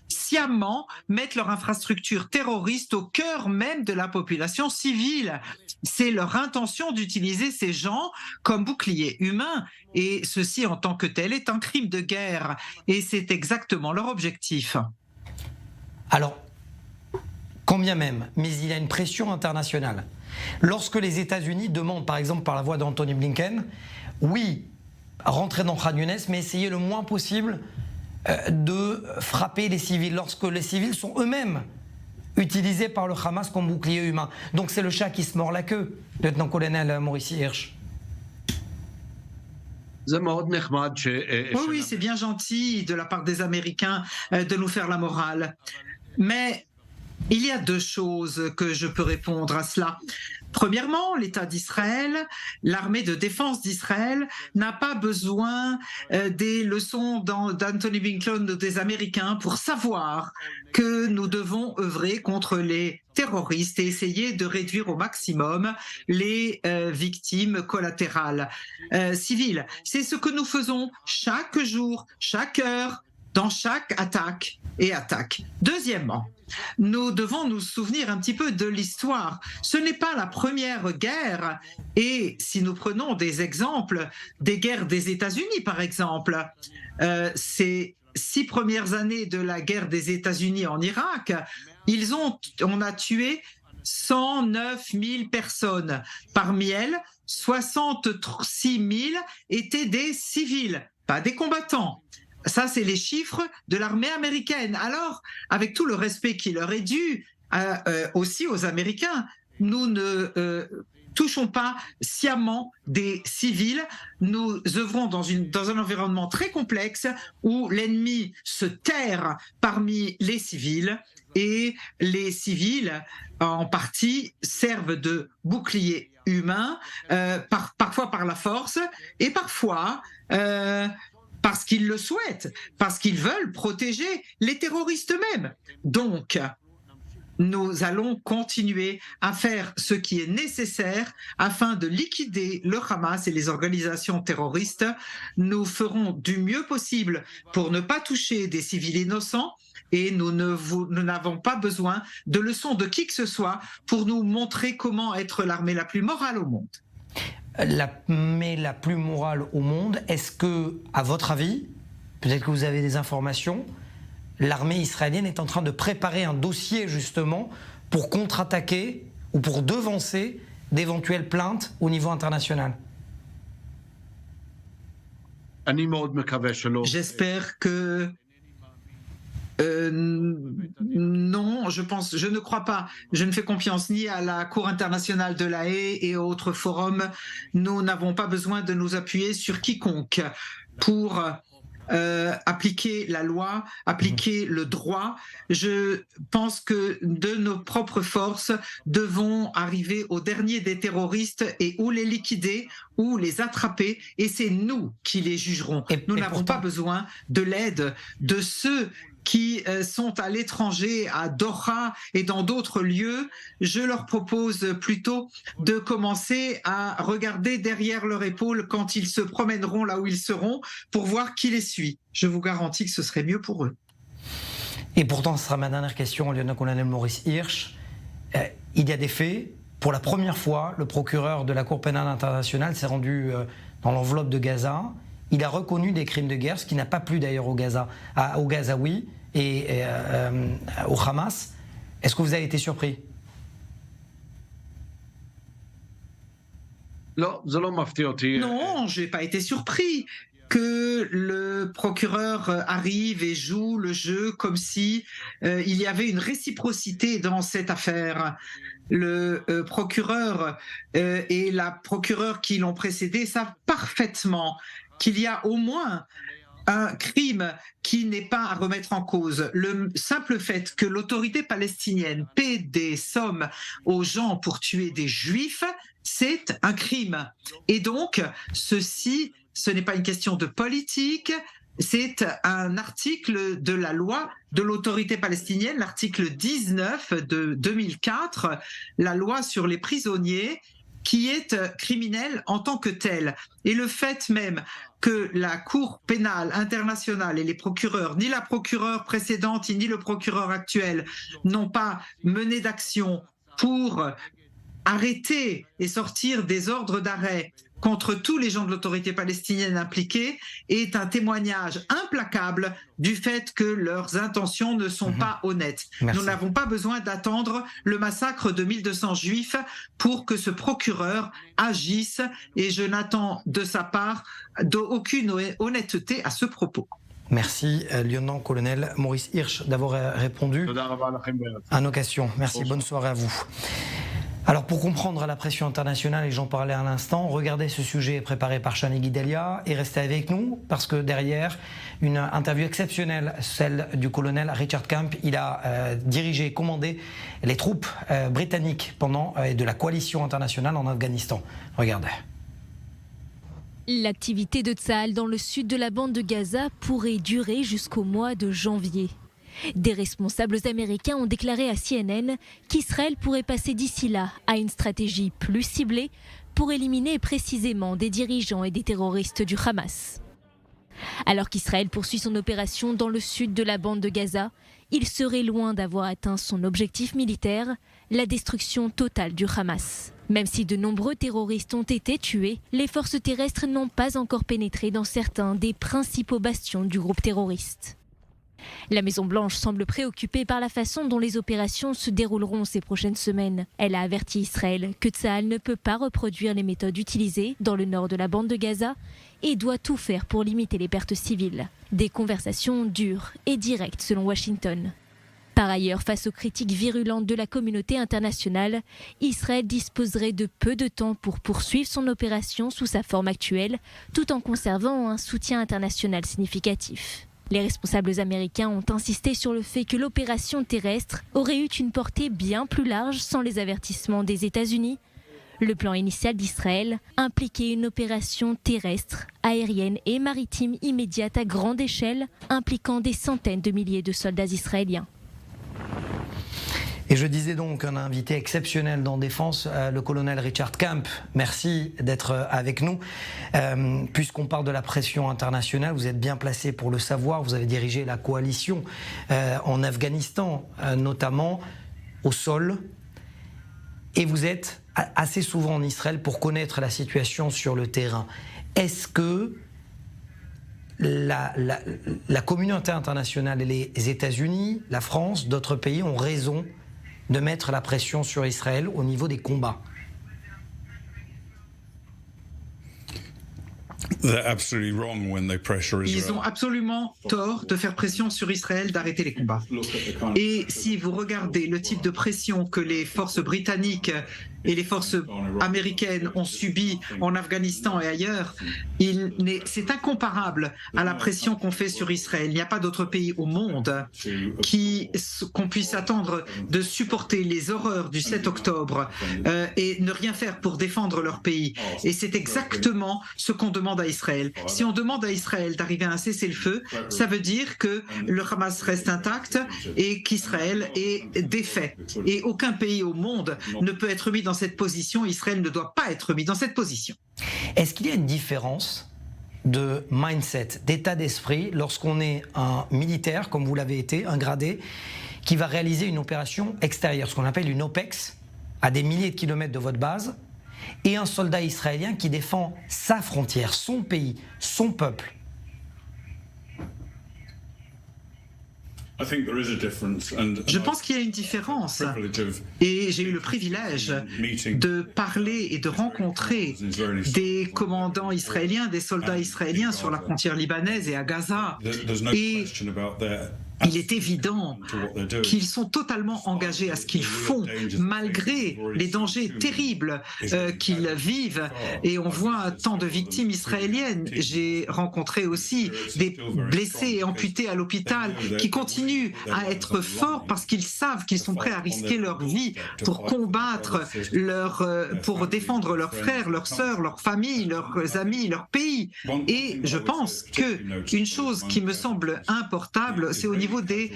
sciemment mettent leur infrastructure terroriste au cœur même de la population civile. C'est leur intention d'utiliser ces gens comme boucliers humains et ceci en tant que tel est un crime de guerre et c'est exactement leur objectif. Alors, quand bien même, mais il y a une pression internationale. Lorsque les États-Unis demandent, par exemple par la voix d'Anthony Blinken, oui, rentrer dans Khan Younes, mais essayer le moins possible de frapper les civils, lorsque les civils sont eux-mêmes utilisés par le Hamas comme bouclier humain. Donc c'est le chat qui se mord la queue, lieutenant-colonel Maurice Hirsch. Oui, c'est bien gentil de la part des Américains de nous faire la morale. Mais il y a deux choses que je peux répondre à cela. Premièrement, l'État d'Israël, l'armée de défense d'Israël n'a pas besoin des leçons d'Anthony Blinken ou des Américains pour savoir que nous devons œuvrer contre les terroristes et essayer de réduire au maximum les victimes collatérales civiles. C'est ce que nous faisons chaque jour, chaque heure, dans chaque attaque et attaque. Deuxièmement, nous devons nous souvenir un petit peu de l'histoire. Ce n'est pas la première guerre et si nous prenons des exemples des guerres des États-Unis par exemple, ces 6 premières années de la guerre des États-Unis en Irak, on a tué 109 000 personnes. Parmi elles, 66 000 étaient des civils, pas des combattants. Ça, c'est les chiffres de l'armée américaine. Alors, avec tout le respect qui leur est dû, aussi aux Américains, nous ne touchons pas sciemment des civils. Nous œuvrons dans un environnement très complexe où l'ennemi se terre parmi les civils et les civils, en partie, servent de bouclier humain, parfois par la force et parfois parce qu'ils le souhaitent, parce qu'ils veulent protéger les terroristes eux-mêmes. Donc, nous allons continuer à faire ce qui est nécessaire afin de liquider le Hamas et les organisations terroristes. Nous ferons du mieux possible pour ne pas toucher des civils innocents et nous n'avons pas besoin de leçons de qui que ce soit pour nous montrer comment être l'armée la plus morale au monde. L'armée la plus morale au monde, est-ce que, à votre avis, peut-être que vous avez des informations, l'armée israélienne est en train de préparer un dossier justement pour contre-attaquer ou pour devancer d'éventuelles plaintes au niveau international? J'espère que non, je ne crois pas. Je ne fais confiance ni à la Cour internationale de la Haye et aux autres forums. Nous n'avons pas besoin de nous appuyer sur quiconque pour appliquer la loi, appliquer le droit. Je pense que de nos propres forces devons arriver au dernier des terroristes et ou les liquider ou les attraper et c'est nous qui les jugerons. Nous n'avons pas besoin de l'aide de ceux qui sont à l'étranger, à Doha et dans d'autres lieux. Je leur propose plutôt de commencer à regarder derrière leur épaule quand ils se promèneront là où ils seront pour voir qui les suit. Je vous garantis que ce serait mieux pour eux. Et pourtant, ce sera ma dernière question, lieutenant-colonel Maurice Hirsch. Il y a des faits. Pour la première fois, le procureur de la Cour pénale internationale s'est rendu dans l'enveloppe de Gaza. Il a reconnu des crimes de guerre, ce qui n'a pas plu d'ailleurs aux Gazaouis et au Hamas. Est-ce que vous avez été surpris? Non, je n'ai pas été surpris que le procureur arrive et joue le jeu comme si il y avait une réciprocité dans cette affaire. Le procureur et la procureure qui l'ont précédé savent parfaitement qu'il y a au moins un crime qui n'est pas à remettre en cause. Le simple fait que l'autorité palestinienne paie des sommes aux gens pour tuer des juifs, c'est un crime. Et donc, ceci, ce n'est pas une question de politique, c'est un article de la loi de l'autorité palestinienne, l'article 19 de 2004, la loi sur les prisonniers, qui est criminel en tant que tel. Et le fait même que la Cour pénale internationale et les procureurs, ni la procureure précédente, ni le procureur actuel, n'ont pas mené d'action pour arrêter et sortir des ordres d'arrêt contre tous les gens de l'autorité palestinienne impliqués est un témoignage implacable du fait que leurs intentions ne sont pas honnêtes. Merci. Nous n'avons pas besoin d'attendre le massacre de 1200 juifs pour que ce procureur agisse, et je n'attends de sa part aucune honnêteté à ce propos. Merci, lieutenant-colonel Maurice Hirsch, d'avoir répondu à nos questions. Merci, bonne soirée à vous. Alors, pour comprendre la pression internationale, et j'en parlais à l'instant, regardez ce sujet préparé par Chani Guidelia et restez avec nous parce que derrière, une interview exceptionnelle, celle du colonel Richard Camp. Il a dirigé et commandé les troupes britanniques de la coalition internationale en Afghanistan. Regardez. L'activité de Tsahal dans le sud de la bande de Gaza pourrait durer jusqu'au mois de janvier. Des responsables américains ont déclaré à CNN qu'Israël pourrait passer d'ici là à une stratégie plus ciblée pour éliminer précisément des dirigeants et des terroristes du Hamas. Alors qu'Israël poursuit son opération dans le sud de la bande de Gaza, il serait loin d'avoir atteint son objectif militaire, la destruction totale du Hamas. Même si de nombreux terroristes ont été tués, les forces terrestres n'ont pas encore pénétré dans certains des principaux bastions du groupe terroriste. La Maison-Blanche semble préoccupée par la façon dont les opérations se dérouleront ces prochaines semaines. Elle a averti Israël que Tsahal ne peut pas reproduire les méthodes utilisées dans le nord de la bande de Gaza et doit tout faire pour limiter les pertes civiles. Des conversations dures et directes selon Washington. Par ailleurs, face aux critiques virulentes de la communauté internationale, Israël disposerait de peu de temps pour poursuivre son opération sous sa forme actuelle, tout en conservant un soutien international significatif. Les responsables américains ont insisté sur le fait que l'opération terrestre aurait eu une portée bien plus large sans les avertissements des États-Unis. Le plan initial d'Israël impliquait une opération terrestre, aérienne et maritime immédiate à grande échelle, impliquant des centaines de milliers de soldats israéliens. Et je disais donc un invité exceptionnel dans Défense, le colonel Richard Camp. Merci d'être avec nous. Puisqu'on parle de la pression internationale, vous êtes bien placé pour le savoir. Vous avez dirigé la coalition en Afghanistan, notamment au sol. Et vous êtes assez souvent en Israël pour connaître la situation sur le terrain. Est-ce que la communauté internationale et les États-Unis, la France, d'autres pays ont raison de mettre la pression sur Israël au niveau des combats? Ils ont absolument tort de faire pression sur Israël d'arrêter les combats. Et si vous regardez le type de pression que les forces britanniques et les forces américaines ont subi en Afghanistan et ailleurs, c'est incomparable à la pression qu'on fait sur Israël. Il n'y a pas d'autre pays au monde qu'on puisse attendre de supporter les horreurs du 7 octobre et ne rien faire pour défendre leur pays. Et c'est exactement ce qu'on demande à Israël. Si on demande à Israël d'arriver à un cessez-le-feu, ça veut dire que le Hamas reste intact et qu'Israël est défait. Et aucun pays au monde ne peut être mis dans cette position. Israël ne doit pas être mis dans cette position. Est-ce qu'il y a une différence de mindset, d'état d'esprit, lorsqu'on est un militaire, comme vous l'avez été, un gradé, qui va réaliser une opération extérieure, ce qu'on appelle une OPEX, à des milliers de kilomètres de votre base, et un soldat israélien qui défend sa frontière, son pays, son peuple? Je pense qu'il y a une différence et j'ai eu le privilège de parler et de rencontrer des commandants israéliens, des soldats israéliens sur la frontière libanaise et à Gaza. Et il est évident qu'ils sont totalement engagés à ce qu'ils font, malgré les dangers terribles qu'ils vivent. Et on voit tant de victimes israéliennes. J'ai rencontré aussi des blessés et amputés à l'hôpital qui continuent à être forts parce qu'ils savent qu'ils sont prêts à risquer leur vie pour combattre, pour défendre leurs frères, leurs sœurs, leurs familles, leurs amis, leur pays. Et je pense qu'une chose qui me semble importable, c'est au niveau des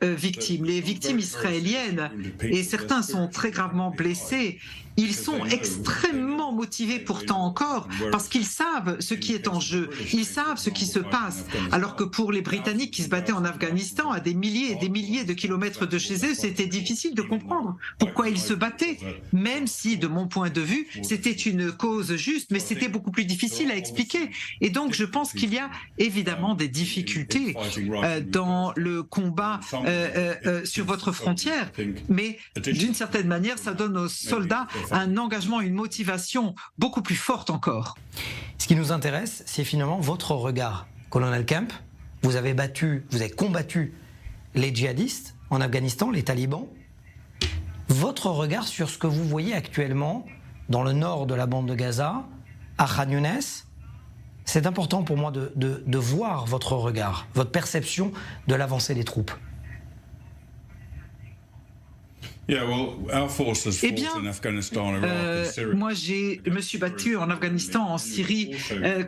victimes. Les victimes israéliennes, et certains sont très gravement blessés, ils sont extrêmement motivés pourtant encore parce qu'ils savent ce qui est en jeu, ils savent ce qui se passe. Alors que pour les Britanniques qui se battaient en Afghanistan à des milliers et des milliers de kilomètres de chez eux, c'était difficile de comprendre pourquoi ils se battaient, même si de mon point de vue, c'était une cause juste, mais c'était beaucoup plus difficile à expliquer. Et donc je pense qu'il y a évidemment des difficultés dans le combat sur votre frontière, mais d'une certaine manière, ça donne aux soldats un engagement, une motivation beaucoup plus forte encore. Ce qui nous intéresse, c'est finalement votre regard. Colonel Kemp, vous avez combattu les djihadistes en Afghanistan, les talibans. Votre regard sur ce que vous voyez actuellement dans le nord de la bande de Gaza, à Khan Younes, c'est important pour moi de voir votre regard, votre perception de l'avancée des troupes. Eh bien, moi je me suis battu en Afghanistan, en Syrie,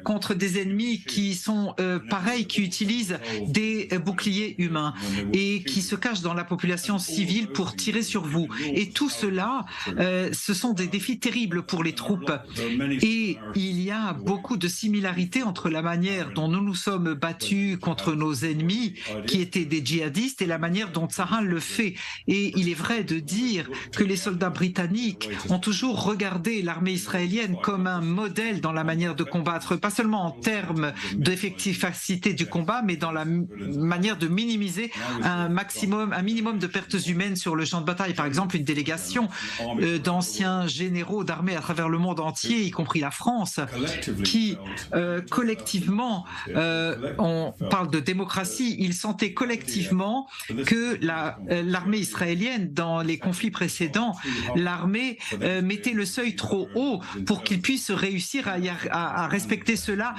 contre des ennemis qui sont pareils, qui utilisent des boucliers humains et qui se cachent dans la population civile pour tirer sur vous. Et tout cela, ce sont des défis terribles pour les troupes. Et il y a beaucoup de similarités entre la manière dont nous nous sommes battus contre nos ennemis, qui étaient des djihadistes, et la manière dont Tsahal le fait. Et il est vrai de dire que les soldats britanniques ont toujours regardé l'armée israélienne comme un modèle dans la manière de combattre, pas seulement en termes d'effectivité du combat, mais dans la manière de minimiser un minimum de pertes humaines sur le champ de bataille. Par exemple, une délégation d'anciens généraux d'armée à travers le monde entier, y compris la France, qui collectivement, on parle de démocratie, ils sentaient collectivement que l'armée israélienne, dans les conflits précédents, l'armée mettait le seuil trop haut pour qu'ils puissent réussir à respecter cela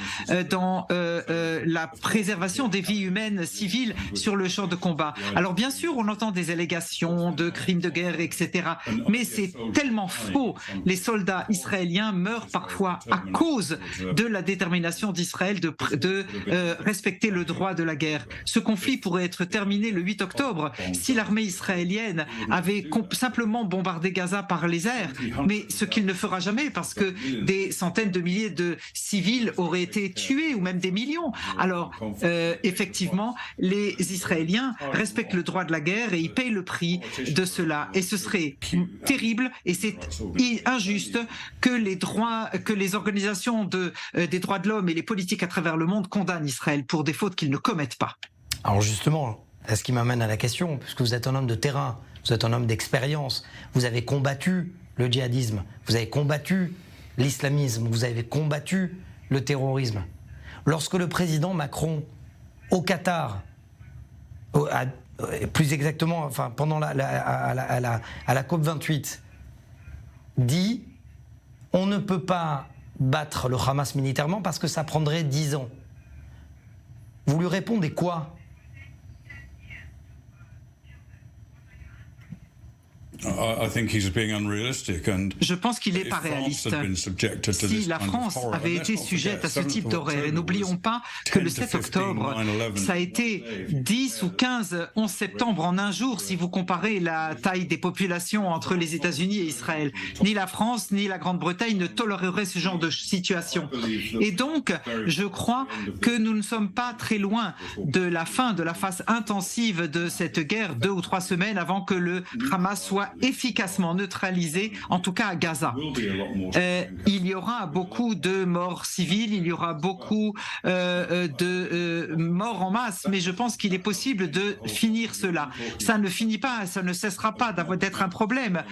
dans la préservation des vies humaines civiles sur le champ de combat. Alors bien sûr, on entend des allégations de crimes de guerre, etc. Mais c'est tellement faux. Les soldats israéliens meurent parfois à cause de la détermination d'Israël de respecter le droit de la guerre. Ce conflit pourrait être terminé le 8 octobre si l'armée israélienne avait simplement bombardé Gaza par les airs, mais ce qu'il ne fera jamais parce que des centaines de milliers de civils auraient été tués ou même des millions. Alors effectivement, les Israéliens respectent le droit de la guerre et ils payent le prix de cela. Et ce serait terrible et c'est injuste que les organisations des droits de l'homme et les politiques à travers le monde condamnent Israël pour des fautes qu'ils ne commettent pas. Alors justement, c'est ce qui m'amène à la question, puisque vous êtes un homme de terrain, vous êtes un homme d'expérience, vous avez combattu le djihadisme, vous avez combattu l'islamisme, vous avez combattu le terrorisme. Lorsque le président Macron, au Qatar, plus exactement, enfin pendant à la COP28, dit « on ne peut pas battre le Hamas militairement parce que ça prendrait 10 ans ». Vous lui répondez quoi ? Je pense qu'il n'est pas réaliste. Si la France avait été sujette à ce type d'horaire, et n'oublions pas que le 7 octobre, ça a été 10 ou 15 11 septembre en un jour, si vous comparez la taille des populations entre les États-Unis et Israël. Ni la France, ni la Grande-Bretagne ne toléreraient ce genre de situation. Et donc, je crois que nous ne sommes pas très loin de la fin de la phase intensive de cette guerre, 2 ou 3 semaines avant que le Hamas soit efficacement neutralisé, en tout cas à Gaza. Il y aura beaucoup de morts civiles, il y aura beaucoup de morts en masse, mais je pense qu'il est possible de finir cela. Ça ne finit pas, ça ne cessera pas d'être un problème.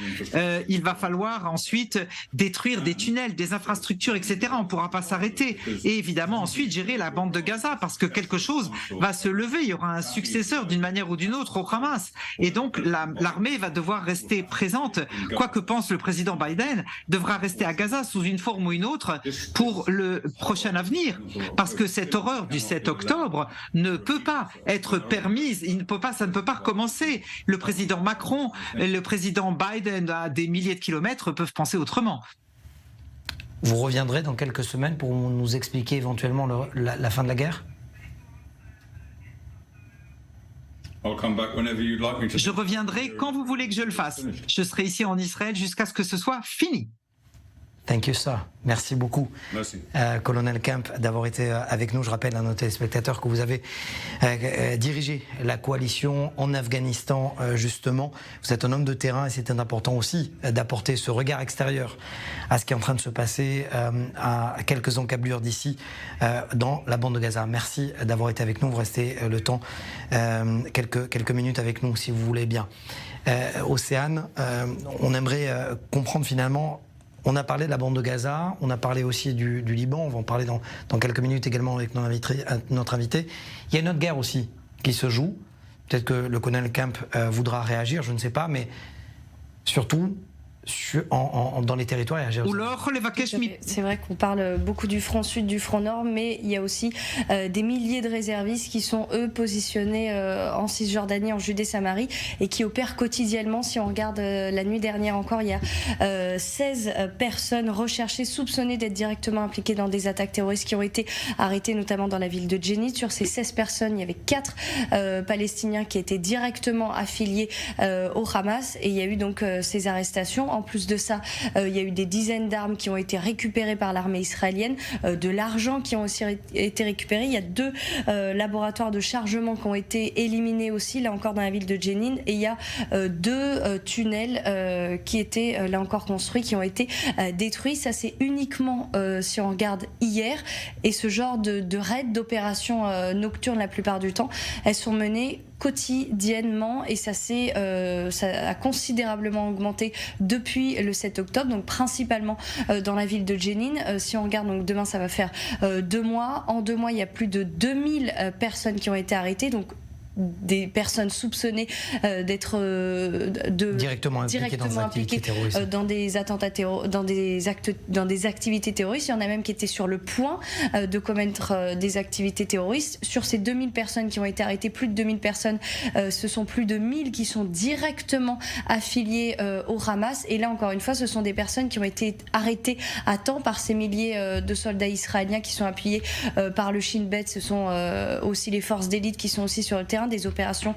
Il va falloir ensuite détruire des tunnels, des infrastructures, etc. On ne pourra pas s'arrêter. Et évidemment, ensuite, gérer la bande de Gaza, parce que quelque chose va se lever. Il y aura un successeur d'une manière ou d'une autre au Hamas. Et donc, l'armée va devoir rester présente. Quoi que pense le président Biden, devra rester à Gaza sous une forme ou une autre pour le prochain avenir. Parce que cette horreur du 7 octobre ne peut pas être permise. Ça ne peut pas recommencer. Le président Macron, le président Biden, à des milliers de kilomètres, peuvent penser autrement. Vous reviendrez dans quelques semaines pour nous expliquer éventuellement la fin de la guerre? Je reviendrai quand vous voulez que je le fasse. Je serai ici en Israël jusqu'à ce que ce soit fini. Thank you, sir. Merci beaucoup, Colonel Kemp, d'avoir été avec nous. Je rappelle à nos téléspectateurs que vous avez dirigé la coalition en Afghanistan, justement. Vous êtes un homme de terrain et c'était important aussi d'apporter ce regard extérieur à ce qui est en train de se passer à quelques encablures d'ici, dans la bande de Gaza. Merci d'avoir été avec nous. Vous restez le temps, quelques minutes avec nous, si vous voulez bien. Océane, on aimerait comprendre finalement. On a parlé de la bande de Gaza, on a parlé aussi du Liban, on va en parler dans quelques minutes également avec notre invité. Il y a une autre guerre aussi qui se joue. Peut-être que le colonel Kemp voudra réagir, je ne sais pas, mais surtout dans les territoires et à Jérusalem. C'est vrai qu'on parle beaucoup du front sud, du front nord, mais il y a aussi des milliers de réservistes qui sont, eux, positionnés en Cisjordanie, en Judée-Samarie, et qui opèrent quotidiennement. Si on regarde la nuit dernière encore, il y a 16 personnes recherchées, soupçonnées d'être directement impliquées dans des attaques terroristes qui ont été arrêtées, notamment dans la ville de Jenin. Sur ces 16 personnes, il y avait 4 Palestiniens qui étaient directement affiliés au Hamas, et il y a eu donc ces arrestations. En plus de ça, il y a eu des dizaines d'armes qui ont été récupérées par l'armée israélienne, de l'argent qui ont aussi été récupéré. Il y a 2 laboratoires de chargement qui ont été éliminés aussi, là encore dans la ville de Jenin, et il y a 2 tunnels qui étaient là encore construits, qui ont été détruits. Ça, c'est uniquement si on regarde hier, et ce genre de raids, d'opérations nocturnes la plupart du temps, elles sont menées quotidiennement, et ça a considérablement augmenté depuis le 7 octobre, donc principalement dans la ville de Jenin. Si on regarde, donc demain ça va faire 2 mois. En 2 mois, il y a plus de 2000 personnes qui ont été arrêtées, donc des personnes soupçonnées d'être directement impliquées dans des attentats dans des activités terroristes. Il y en a même qui étaient sur le point de commettre des activités terroristes. Sur ces 2000 personnes qui ont été arrêtées, plus de 2000 personnes, ce sont plus de 1000 qui sont directement affiliées au Hamas. Et là, encore une fois, ce sont des personnes qui ont été arrêtées à temps par ces milliers de soldats israéliens qui sont appuyés par le Shin Bet. Ce sont aussi les forces d'élite qui sont aussi sur le terrain, des opérations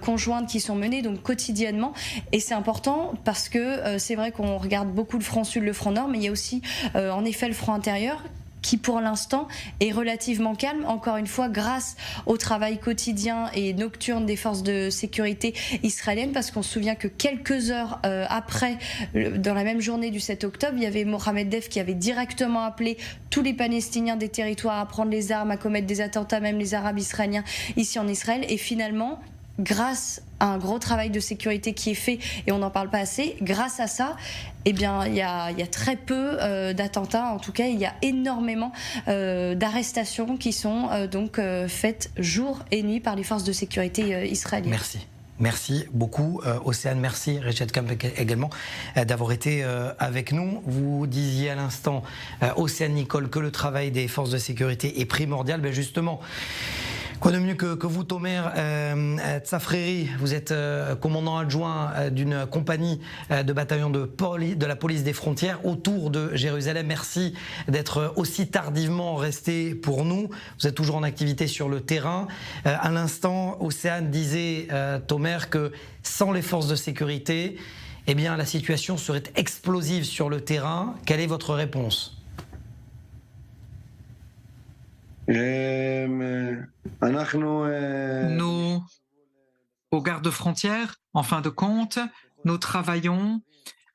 conjointes qui sont menées donc quotidiennement. Et c'est important parce que c'est vrai qu'on regarde beaucoup le front sud, le front nord, mais il y a aussi en effet le front intérieur qui pour l'instant est relativement calme, encore une fois grâce au travail quotidien et nocturne des forces de sécurité israéliennes, parce qu'on se souvient que quelques heures après, dans la même journée du 7 octobre, il y avait Mohamed Def qui avait directement appelé tous les Palestiniens des territoires à prendre les armes, à commettre des attentats, même les Arabes israéliens ici en Israël, et finalement, grâce à un gros travail de sécurité qui est fait, et on n'en parle pas assez, grâce à ça, eh bien, il y a très peu d'attentats. En tout cas, il y a énormément d'arrestations qui sont donc faites jour et nuit par les forces de sécurité israéliennes. Merci. Merci beaucoup, Océane. Merci, Richard Kemp également, d'avoir été avec nous. Vous disiez à l'instant, Océane Nicole, que le travail des forces de sécurité est primordial. Ben justement, quoi de mieux que vous, Tomer Tsafreri, vous êtes commandant adjoint d'une compagnie de bataillon de la police des frontières autour de Jérusalem. Merci d'être aussi tardivement resté pour nous. Vous êtes toujours en activité sur le terrain. À l'instant, Océane disait, Tomer, que sans les forces de sécurité, eh bien, la situation serait explosive sur le terrain. Quelle est votre réponse ? Nous, aux gardes-frontières, en fin de compte, Nous travaillons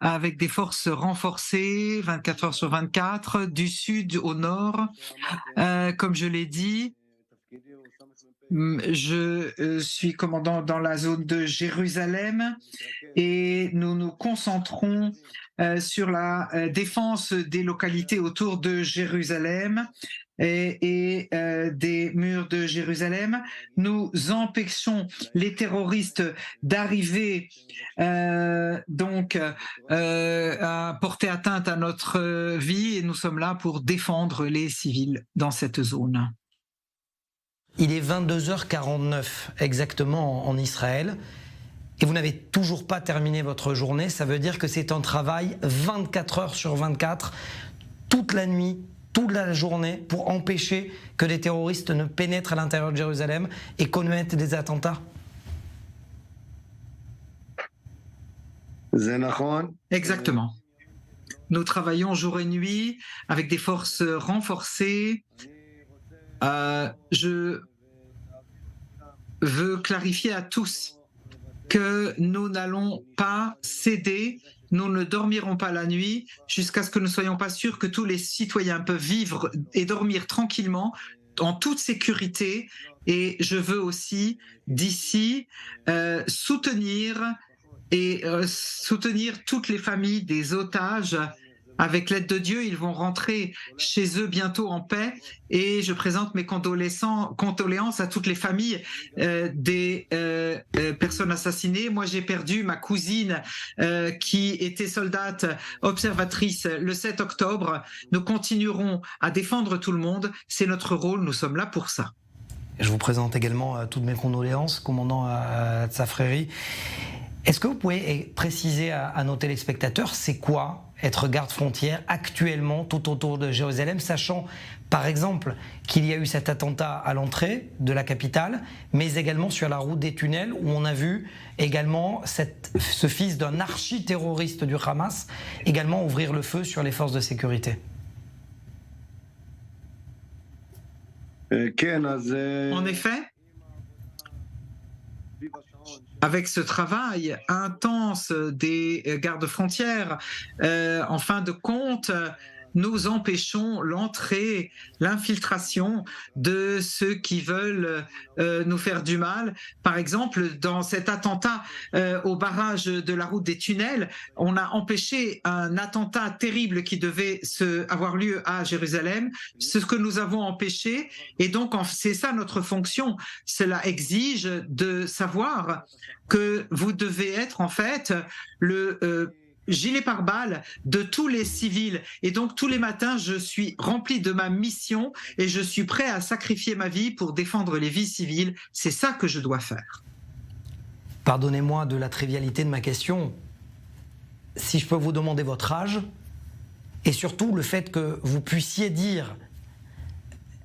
avec des forces renforcées 24 heures sur 24, du sud au nord. Comme je l'ai dit, je suis commandant dans la zone de Jérusalem et nous nous concentrons sur la défense des localités autour de Jérusalem et des murs de Jérusalem. Nous empêchons les terroristes d'arriver donc à porter atteinte à notre vie et nous sommes là pour défendre les civils dans cette zone. Il est 22h49 exactement en Israël et vous n'avez toujours pas terminé votre journée. Ça veut dire que c'est un travail 24 heures sur 24, toute la nuit, toute la journée, pour empêcher que les terroristes ne pénètrent à l'intérieur de Jérusalem et commettent des attentats. Exactement. Nous travaillons jour et nuit avec des forces renforcées. Je veux clarifier à tous que nous n'allons pas céder, nous ne dormirons pas la nuit jusqu'à ce que nous ne soyons pas sûrs que tous les citoyens peuvent vivre et dormir tranquillement en toute sécurité. Et je veux aussi d'ici soutenir toutes les familles des otages. Avec l'aide de Dieu, ils vont rentrer chez eux bientôt en paix et je présente mes condoléances à toutes les familles des personnes assassinées. Moi, j'ai perdu ma cousine qui était soldate observatrice le 7 octobre. Nous continuerons à défendre tout le monde. C'est notre rôle, nous sommes là pour ça. Je vous présente également toutes mes condoléances, commandant Tsafreri. Est-ce que vous pouvez préciser à nos téléspectateurs, c'est quoi être garde-frontière actuellement tout autour de Jérusalem, sachant par exemple qu'il y a eu cet attentat à l'entrée de la capitale, mais également sur la route des tunnels où on a vu également ce fils d'un archi-terroriste du Hamas également ouvrir le feu sur les forces de sécurité. En effet, avec ce travail intense des gardes-frontières, en fin de compte, nous empêchons l'entrée, l'infiltration de ceux qui veulent nous faire du mal. Par exemple, dans cet attentat au barrage de la route des tunnels, on a empêché un attentat terrible qui devait avoir lieu à Jérusalem, ce que nous avons empêché. Et donc, c'est ça notre fonction. Cela exige de savoir que vous devez être en fait le gilet pare-balles de tous les civils. Et donc, tous les matins, je suis rempli de ma mission et je suis prêt à sacrifier ma vie pour défendre les vies civiles. C'est ça que je dois faire. Pardonnez-moi de la trivialité de ma question. Si je peux vous demander votre âge et surtout le fait que vous puissiez dire,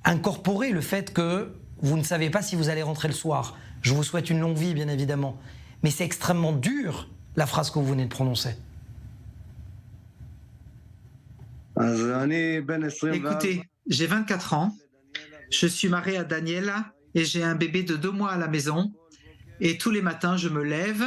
incorporer le fait que vous ne savez pas si vous allez rentrer le soir. Je vous souhaite une longue vie, bien évidemment. Mais c'est extrêmement dur, la phrase que vous venez de prononcer. Écoutez, j'ai 24 ans, je suis marié à Daniela et j'ai un bébé de 2 mois à la maison. Et tous les matins, je me lève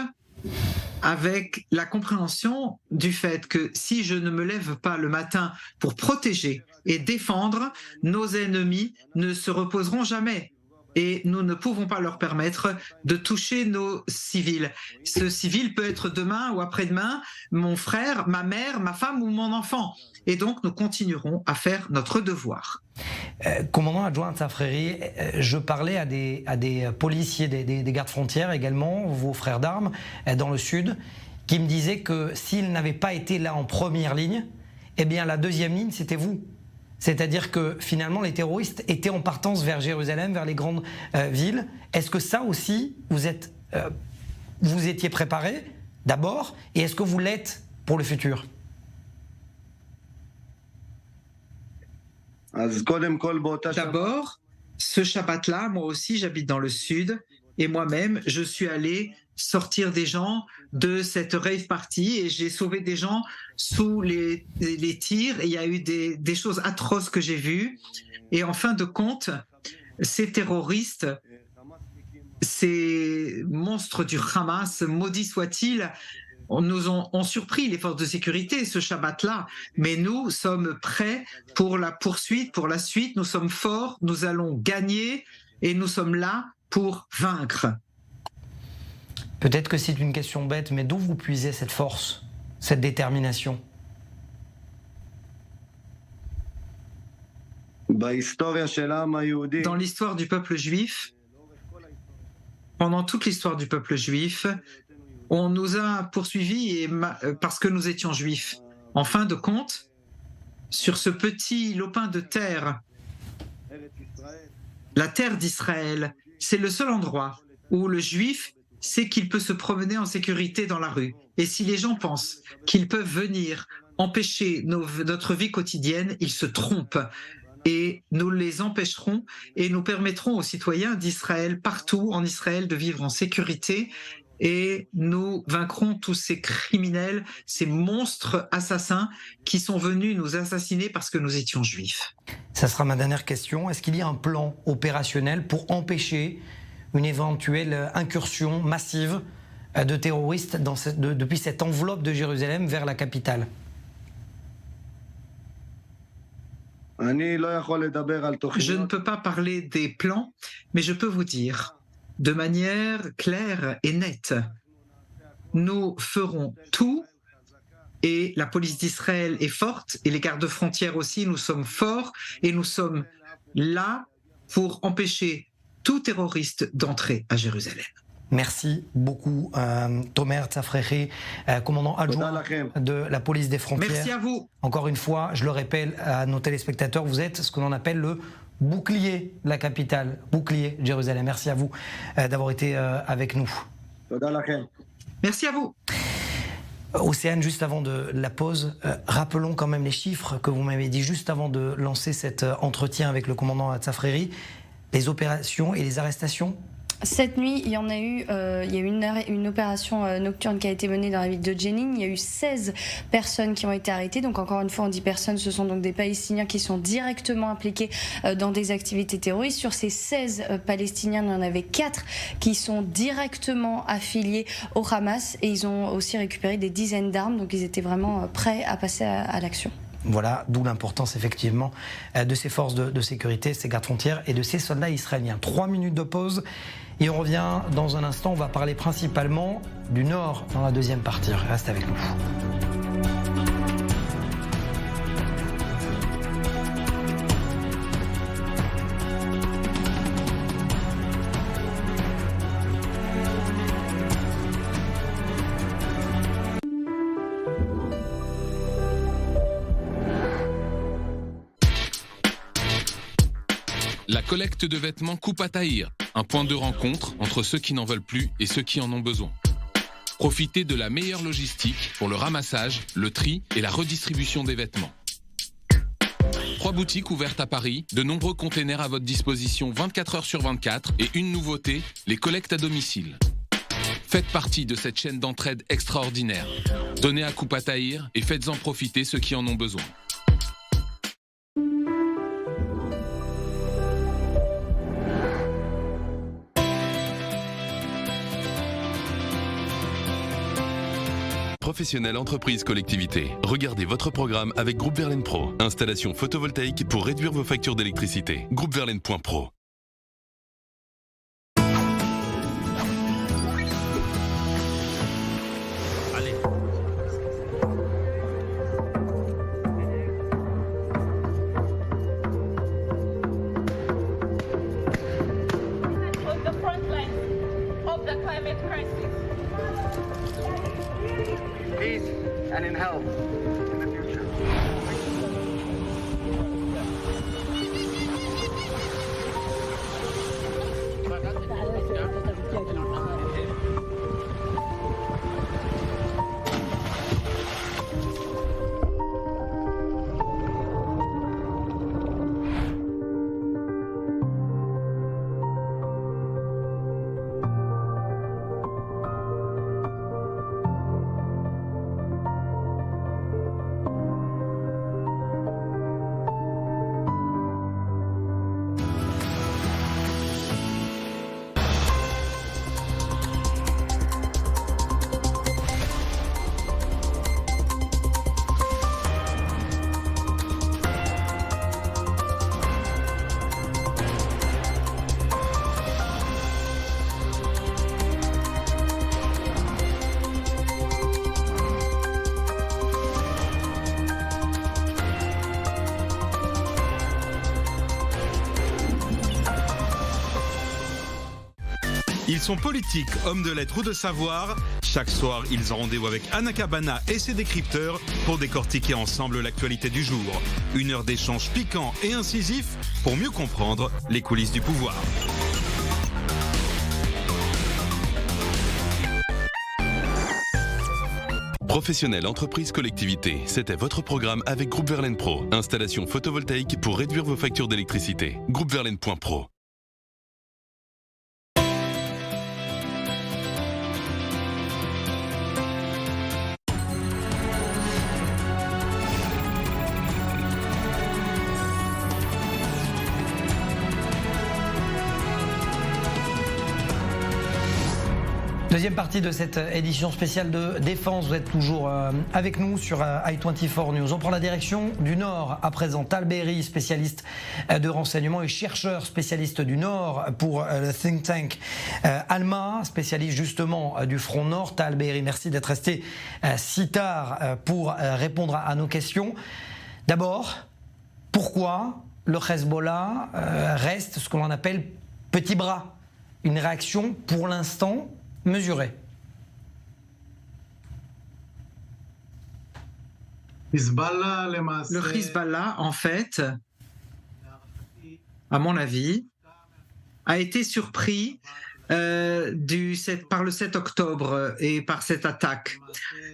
avec la compréhension du fait que si je ne me lève pas le matin pour protéger et défendre, nos ennemis ne se reposeront jamais. Et nous ne pouvons pas leur permettre de toucher nos civils. Ce civil peut être demain ou après-demain mon frère, ma mère, ma femme ou mon enfant. Et donc, nous continuerons à faire notre devoir. Commandant adjoint Tsafreri, je parlais à des policiers, des gardes-frontières également, vos frères d'armes, dans le sud, qui me disaient que s'ils n'avaient pas été là en première ligne, eh bien la deuxième ligne, c'était vous. C'est-à-dire que finalement, les terroristes étaient en partance vers Jérusalem, vers les grandes villes. Est-ce que ça aussi, vous étiez préparé d'abord, et est-ce que vous l'êtes pour le futur ? D'abord, ce Shabbat-là, moi aussi, j'habite dans le sud, et moi-même, je suis allé sortir des gens de cette rave party et j'ai sauvé des gens sous les tirs et il y a eu des choses atroces que j'ai vues. Et en fin de compte, ces terroristes, ces monstres du Hamas, maudits soient-ils, nous ont surpris les forces de sécurité ce Shabbat-là, mais nous sommes prêts pour la poursuite, pour la suite. Nous sommes forts, nous allons gagner et nous sommes là pour vaincre. Peut-être que c'est une question bête, mais d'où vous puisez cette force, cette détermination? Dans l'histoire du peuple juif, pendant toute l'histoire du peuple juif, on nous a poursuivis parce que nous étions juifs. En fin de compte, sur ce petit lopin de terre, la terre d'Israël, c'est le seul endroit où le juif sait qu'il peut se promener en sécurité dans la rue. Et si les gens pensent qu'ils peuvent venir empêcher notre vie quotidienne, ils se trompent. Et nous les empêcherons et nous permettrons aux citoyens d'Israël, partout en Israël, de vivre en sécurité et nous vaincrons tous ces criminels, ces monstres assassins qui sont venus nous assassiner parce que nous étions juifs. Ça sera ma dernière question. Est-ce qu'il y a un plan opérationnel pour empêcher une éventuelle incursion massive de terroristes depuis cette enveloppe de Jérusalem vers la capitale? Je ne peux pas parler des plans, mais je peux vous dire, de manière claire et nette, nous ferons tout, et la police d'Israël est forte, et les gardes-frontières aussi, nous sommes forts, et nous sommes là pour empêcher tout terroriste d'entrer à Jérusalem. Merci beaucoup, Tomer Tzafrechi, commandant adjoint de la police des frontières. Merci à vous. Encore une fois, je le rappelle à nos téléspectateurs, vous êtes ce que l'on appelle le bouclier de la capitale, bouclier de Jérusalem. Merci à vous d'avoir été avec nous. Merci à vous. Océane, juste avant de la pause, rappelons quand même les chiffres que vous m'avez dit juste avant de lancer cet entretien avec le commandant Tzafrechi, les opérations et les arrestations. Cette nuit, il y en a eu, il y a eu une opération nocturne qui a été menée dans la ville de Jenin. Il y a eu 16 personnes qui ont été arrêtées. Donc encore une fois, on dit personnes, ce sont donc des Palestiniens qui sont directement impliqués dans des activités terroristes. Sur ces 16 Palestiniens, il y en avait 4 qui sont directement affiliés au Hamas et ils ont aussi récupéré des dizaines d'armes. Donc ils étaient vraiment prêts à passer à l'action. Voilà, d'où l'importance effectivement de ces forces de sécurité, ces gardes frontières et de ces soldats israéliens. 3 minutes de pause et on revient dans un instant. On va parler principalement du Nord dans la deuxième partie. Reste avec nous. La collecte de vêtements Coupe à Tahir, un point de rencontre entre ceux qui n'en veulent plus et ceux qui en ont besoin. Profitez de la meilleure logistique pour le ramassage, le tri et la redistribution des vêtements. 3 boutiques ouvertes à Paris, de nombreux containers à votre disposition 24 heures sur 24 et une nouveauté, les collectes à domicile. Faites partie de cette chaîne d'entraide extraordinaire. Donnez à Coupe à Tahir et faites-en profiter ceux qui en ont besoin. Professionnels, entreprises, collectivités. Regardez votre programme avec Groupe Verlaine Pro. Installation photovoltaïque pour réduire vos factures d'électricité. Groupeverlaine.pro. And in health in the future. Ils sont politiques, hommes de lettres ou de savoir. Chaque soir, ils ont rendez-vous avec Anna Cabana et ses décrypteurs pour décortiquer ensemble l'actualité du jour. Une heure d'échange piquant et incisif pour mieux comprendre les coulisses du pouvoir. Professionnels, entreprises, collectivités, c'était votre programme avec Groupe Verlaine Pro. Installation photovoltaïque pour réduire vos factures d'électricité. Groupeverlaine.pro. Deuxième partie de cette édition spéciale de Défense. Vous êtes toujours avec nous sur i24 News. On prend la direction du Nord à présent. Tal Beiri, spécialiste de renseignement et chercheur spécialiste du Nord pour le think tank Alma, spécialiste justement du Front Nord. Tal Beiri, merci d'être resté si tard pour répondre à nos questions. D'abord, pourquoi le Hezbollah reste ce que l'on appelle petit bras? Une réaction pour l'instant mesurée. Le Hezbollah, en fait, à mon avis, a été surpris par le 7 octobre et par cette attaque.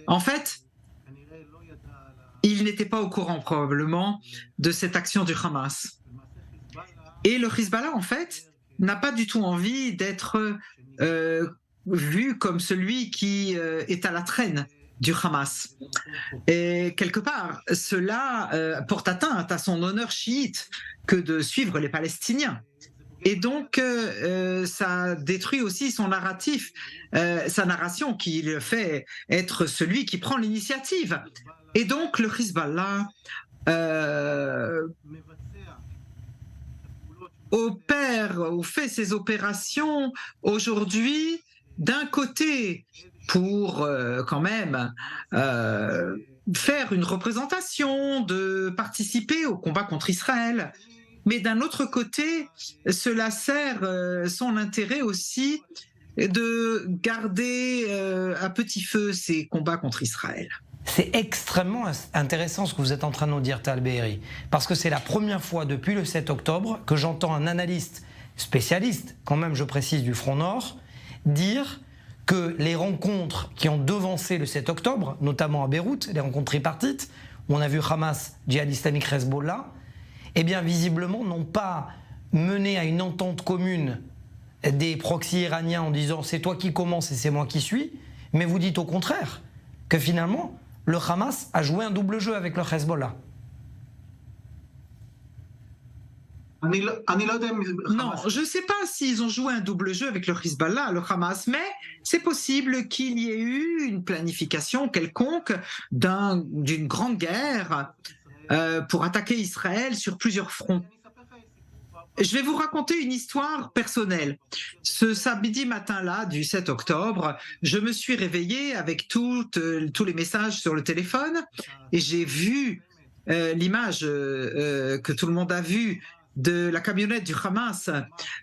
En fait, il n'était pas au courant probablement de cette action du Hamas. Et le Hezbollah, en fait, n'a pas du tout envie d'être vu comme celui qui est à la traîne du Hamas. Et quelque part, cela porte atteinte à son honneur chiite que de suivre les Palestiniens. Et donc, ça détruit aussi son narratif, sa narration qui le fait être celui qui prend l'initiative. Et donc, le Hezbollah fait ses opérations aujourd'hui d'un côté pour quand même faire une représentation, de participer au combat contre Israël, mais d'un autre côté, cela sert son intérêt aussi de garder à petit feu ces combats contre Israël. C'est extrêmement intéressant ce que vous êtes en train de nous dire, Tal Beiri, parce que c'est la première fois depuis le 7 octobre que j'entends un analyste spécialiste, quand même je précise, du Front Nord, dire que les rencontres qui ont devancé le 7 octobre, notamment à Beyrouth, les rencontres tripartites, où on a vu Hamas, Djihad islamique, Hezbollah, eh bien visiblement n'ont pas mené à une entente commune des proxys iraniens en disant c'est toi qui commence et c'est moi qui suis, mais vous dites au contraire que finalement le Hamas a joué un double jeu avec le Hezbollah. Non, je ne sais pas s'ils ont joué un double jeu avec le Hezbollah, le Hamas, mais c'est possible qu'il y ait eu une planification quelconque d'une grande guerre pour attaquer Israël sur plusieurs fronts. Je vais vous raconter une histoire personnelle. Ce samedi matin-là, du 7 octobre, je me suis réveillée avec tous les messages sur le téléphone et j'ai vu l'image que tout le monde a vue de la camionnette du Hamas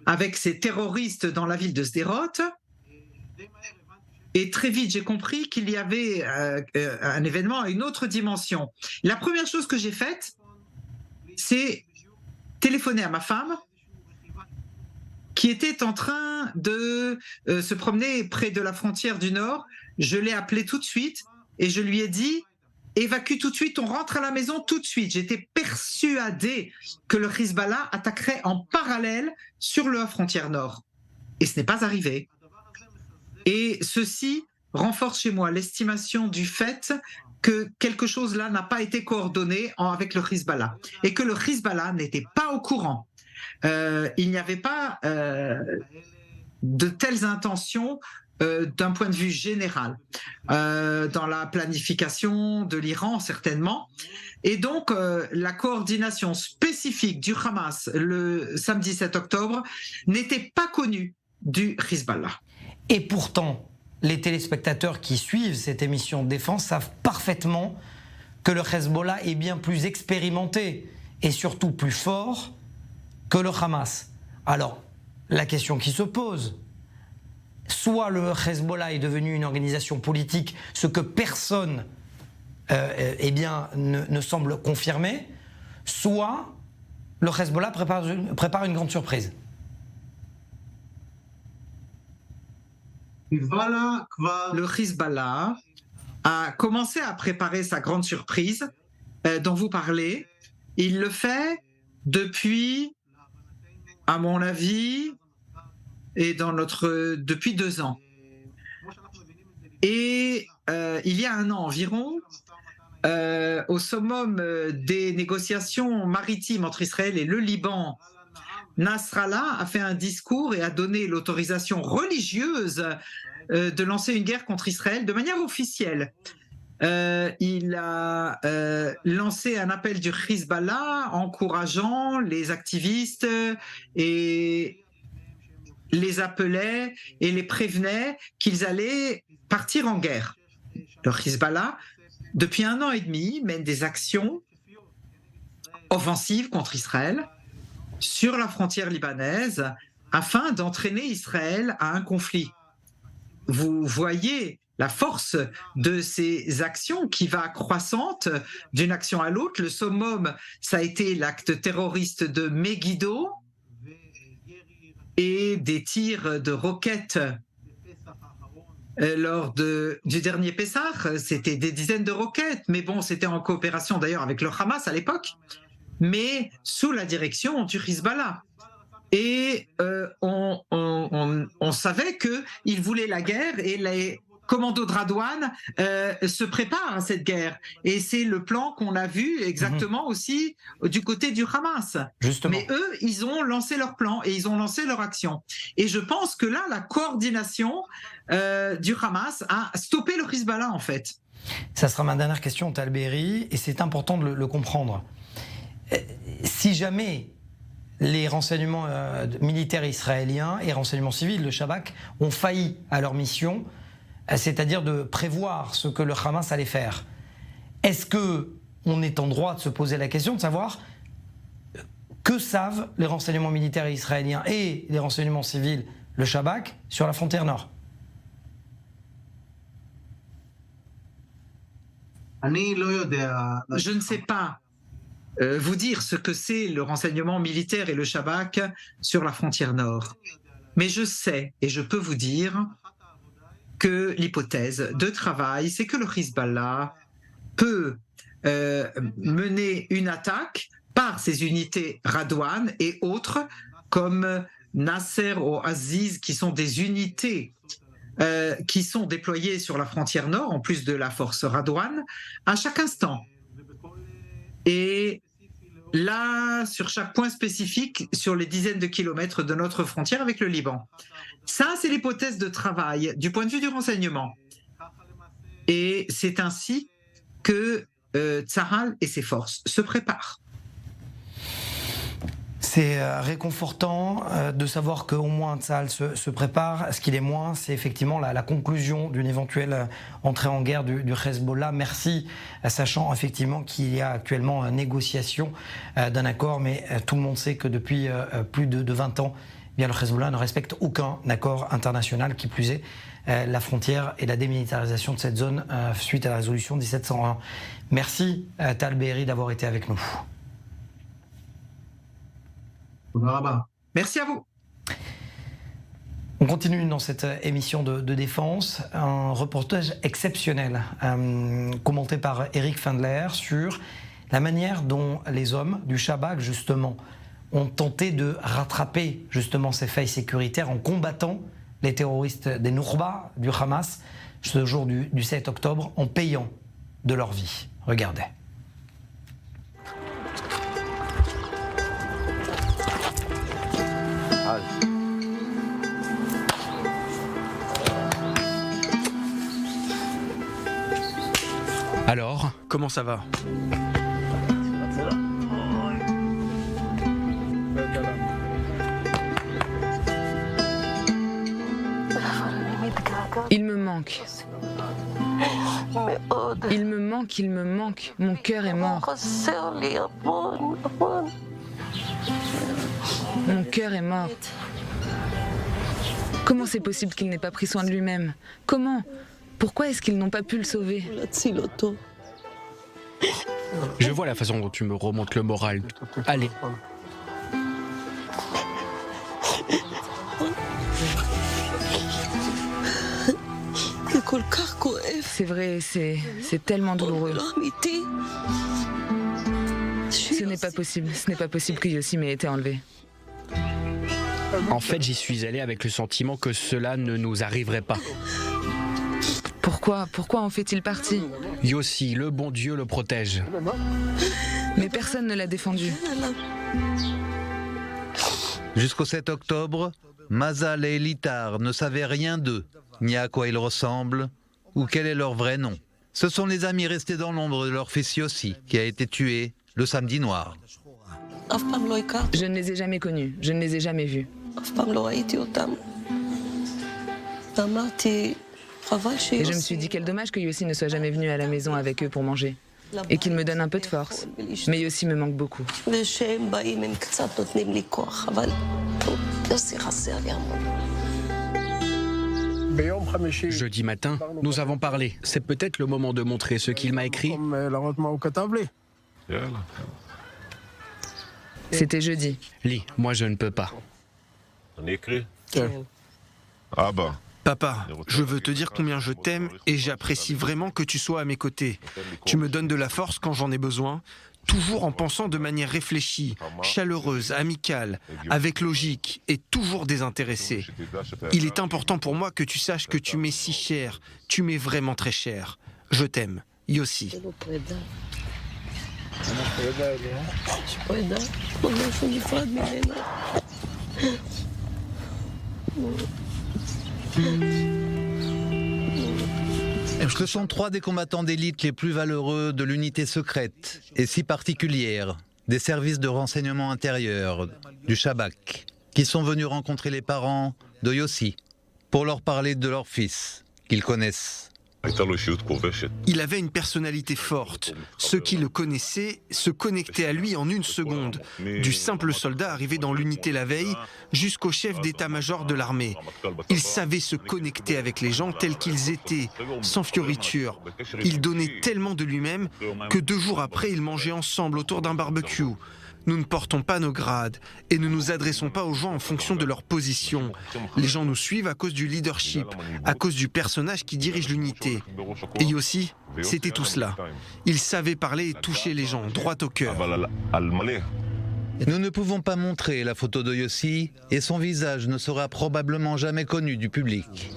avec ces terroristes dans la ville de Sderot. Et très vite, j'ai compris qu'il y avait un événement à une autre dimension. La première chose que j'ai faite, c'est téléphoner à ma femme qui était en train de se promener près de la frontière du Nord. Je l'ai appelée tout de suite et je lui ai dit « Évacue tout de suite, on rentre à la maison tout de suite ». J'étais persuadée que le Hezbollah attaquerait en parallèle sur la frontière Nord. Et ce n'est pas arrivé. Et ceci renforce chez moi l'estimation du fait que quelque chose là n'a pas été coordonné avec le Hezbollah et que le Hezbollah n'était pas au courant. Il n'y avait pas de telles intentions d'un point de vue général dans la planification de l'Iran certainement. Et donc la coordination spécifique du Hamas le samedi 7 octobre n'était pas connue du Hezbollah. Et pourtant, les téléspectateurs qui suivent cette émission de défense savent parfaitement que le Hezbollah est bien plus expérimenté et surtout plus fort que le Hamas. Alors, la question qui se pose, soit le Hezbollah est devenu une organisation politique, ce que personne ne semble confirmer, soit le Hezbollah prépare une grande surprise. Le Hezbollah a commencé à préparer sa grande surprise dont vous parlez. Il le fait depuis, à mon avis, depuis 2 ans. Et il y a 1 an environ, au summum des négociations maritimes entre Israël et le Liban, Nasrallah a fait un discours et a donné l'autorisation religieuse de lancer une guerre contre Israël de manière officielle. Il a lancé un appel du Hezbollah encourageant les activistes et les appelait et les prévenait qu'ils allaient partir en guerre. Le Hezbollah, depuis 1 an et demi, mène des actions offensives contre Israël sur la frontière libanaise afin d'entraîner Israël à un conflit. Vous voyez la force de ces actions qui va croissante d'une action à l'autre. Le summum, ça a été l'acte terroriste de Megiddo et des tirs de roquettes lors du dernier Pessah. C'était des dizaines de roquettes, mais bon, c'était en coopération d'ailleurs avec le Hamas à l'époque, mais sous la direction du Hezbollah. Et on savait qu'ils voulaient la guerre et les commandos de Radouane se préparent à cette guerre. Et c'est le plan qu'on a vu exactement aussi du côté du Hamas. Justement. Mais eux, ils ont lancé leur plan et ils ont lancé leur action. Et je pense que là, la coordination du Hamas a stoppé le Hezbollah en fait. Ça sera ma dernière question, Tal Berry, et c'est important de le comprendre. Si jamais les renseignements militaires israéliens et renseignements civils, le Shabak, ont failli à leur mission, c'est-à-dire de prévoir ce que le Hamas allait faire, est-ce qu'on est en droit de se poser la question de savoir que savent les renseignements militaires israéliens et les renseignements civils, le Shabak, sur la frontière nord? Je ne sais pas vous dire ce que c'est le renseignement militaire et le Shabak sur la frontière nord. Mais je sais et je peux vous dire que l'hypothèse de travail, c'est que le Hezbollah peut mener une attaque par ses unités Radouane et autres comme Nasser ou Aziz, qui sont des unités qui sont déployées sur la frontière nord, en plus de la force Radouane, à chaque instant. Et là, sur chaque point spécifique, sur les dizaines de kilomètres de notre frontière avec le Liban. Ça, c'est l'hypothèse de travail du point de vue du renseignement. Et c'est ainsi que Tsahal et ses forces se préparent. C'est réconfortant de savoir qu'au moins Tsahal se prépare. Ce qu'il est moins, c'est effectivement la conclusion d'une éventuelle entrée en guerre du Hezbollah. Merci, sachant effectivement qu'il y a actuellement une négociation d'un accord, mais tout le monde sait que depuis plus de 20 ans, eh bien, le Hezbollah ne respecte aucun accord international, qui plus est la frontière et la démilitarisation de cette zone suite à la résolution 1701. Merci Tal Berry d'avoir été avec nous. Merci à vous. On continue dans cette émission de défense, un reportage exceptionnel commenté par Eric Fendler sur la manière dont les hommes du Shabak justement ont tenté de rattraper justement ces failles sécuritaires en combattant les terroristes des Nourba du Hamas ce jour du 7 octobre en payant de leur vie. Regardez. Alors, comment ça va ? Il me manque. Il me manque, il me manque. Mon cœur est mort. Mon cœur est mort. Comment c'est possible qu'il n'ait pas pris soin de lui-même? Comment? Pourquoi est-ce qu'ils n'ont pas pu le sauver? Je vois la façon dont tu me remontes le moral. Allez. C'est vrai, c'est tellement douloureux. Ce n'est pas possible que Yossi m'ait été enlevé. En fait, j'y suis allé avec le sentiment que cela ne nous arriverait pas. Pourquoi en fait-il partie? Yossi, le bon Dieu le protège. Mais personne ne l'a défendu. Jusqu'au 7 octobre, Mazal et Elitar ne savaient rien d'eux, ni à quoi ils ressemblent, ou quel est leur vrai nom. Ce sont les amis restés dans l'ombre de leur fils Yossi, qui a été tué le samedi noir. Je ne les ai jamais connus, je ne les ai jamais vus. Et je me suis dit quel dommage que Yossi ne soit jamais venu à la maison avec eux pour manger. Et qu'il me donne un peu de force. Mais Yossi me manque beaucoup. Jeudi matin, nous avons parlé. C'est peut-être le moment de montrer ce qu'il m'a écrit. C'était jeudi. Lis, moi je ne peux pas. Papa, je veux te dire combien je t'aime et j'apprécie vraiment que tu sois à mes côtés. Tu me donnes de la force quand j'en ai besoin, toujours en pensant de manière réfléchie, chaleureuse, amicale, avec logique et toujours désintéressée. Il est important pour moi que tu saches que tu m'es si cher, tu m'es vraiment très cher. Je t'aime, Yossi. Ce sont 3 des combattants d'élite les plus valeureux de l'unité secrète, et si particulière, des services de renseignement intérieur, du Shabak, qui sont venus rencontrer les parents de Yossi, pour leur parler de leur fils, qu'ils connaissent. Il avait une personnalité forte. Ceux qui le connaissaient se connectaient à lui en une seconde, du simple soldat arrivé dans l'unité la veille jusqu'au chef d'état-major de l'armée. Il savait se connecter avec les gens tels qu'ils étaient, sans fioriture. Il donnait tellement de lui-même que 2 jours après, ils mangeaient ensemble autour d'un barbecue. Nous ne portons pas nos grades et ne nous adressons pas aux gens en fonction de leur position. Les gens nous suivent à cause du leadership, à cause du personnage qui dirige l'unité. Et Yossi, c'était tout cela. Il savait parler et toucher les gens, droit au cœur. Nous ne pouvons pas montrer la photo de Yossi et son visage ne sera probablement jamais connu du public.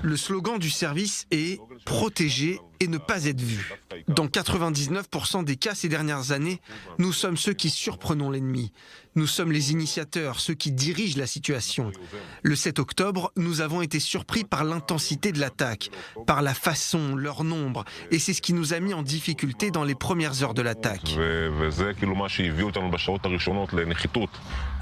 Le slogan du service est « protéger et ne pas être vu ». Dans 99% des cas ces dernières années, nous sommes ceux qui surprenons l'ennemi. Nous sommes les initiateurs, ceux qui dirigent la situation. Le 7 octobre, nous avons été surpris par l'intensité de l'attaque, par la façon, leur nombre, et c'est ce qui nous a mis en difficulté dans les premières heures de l'attaque.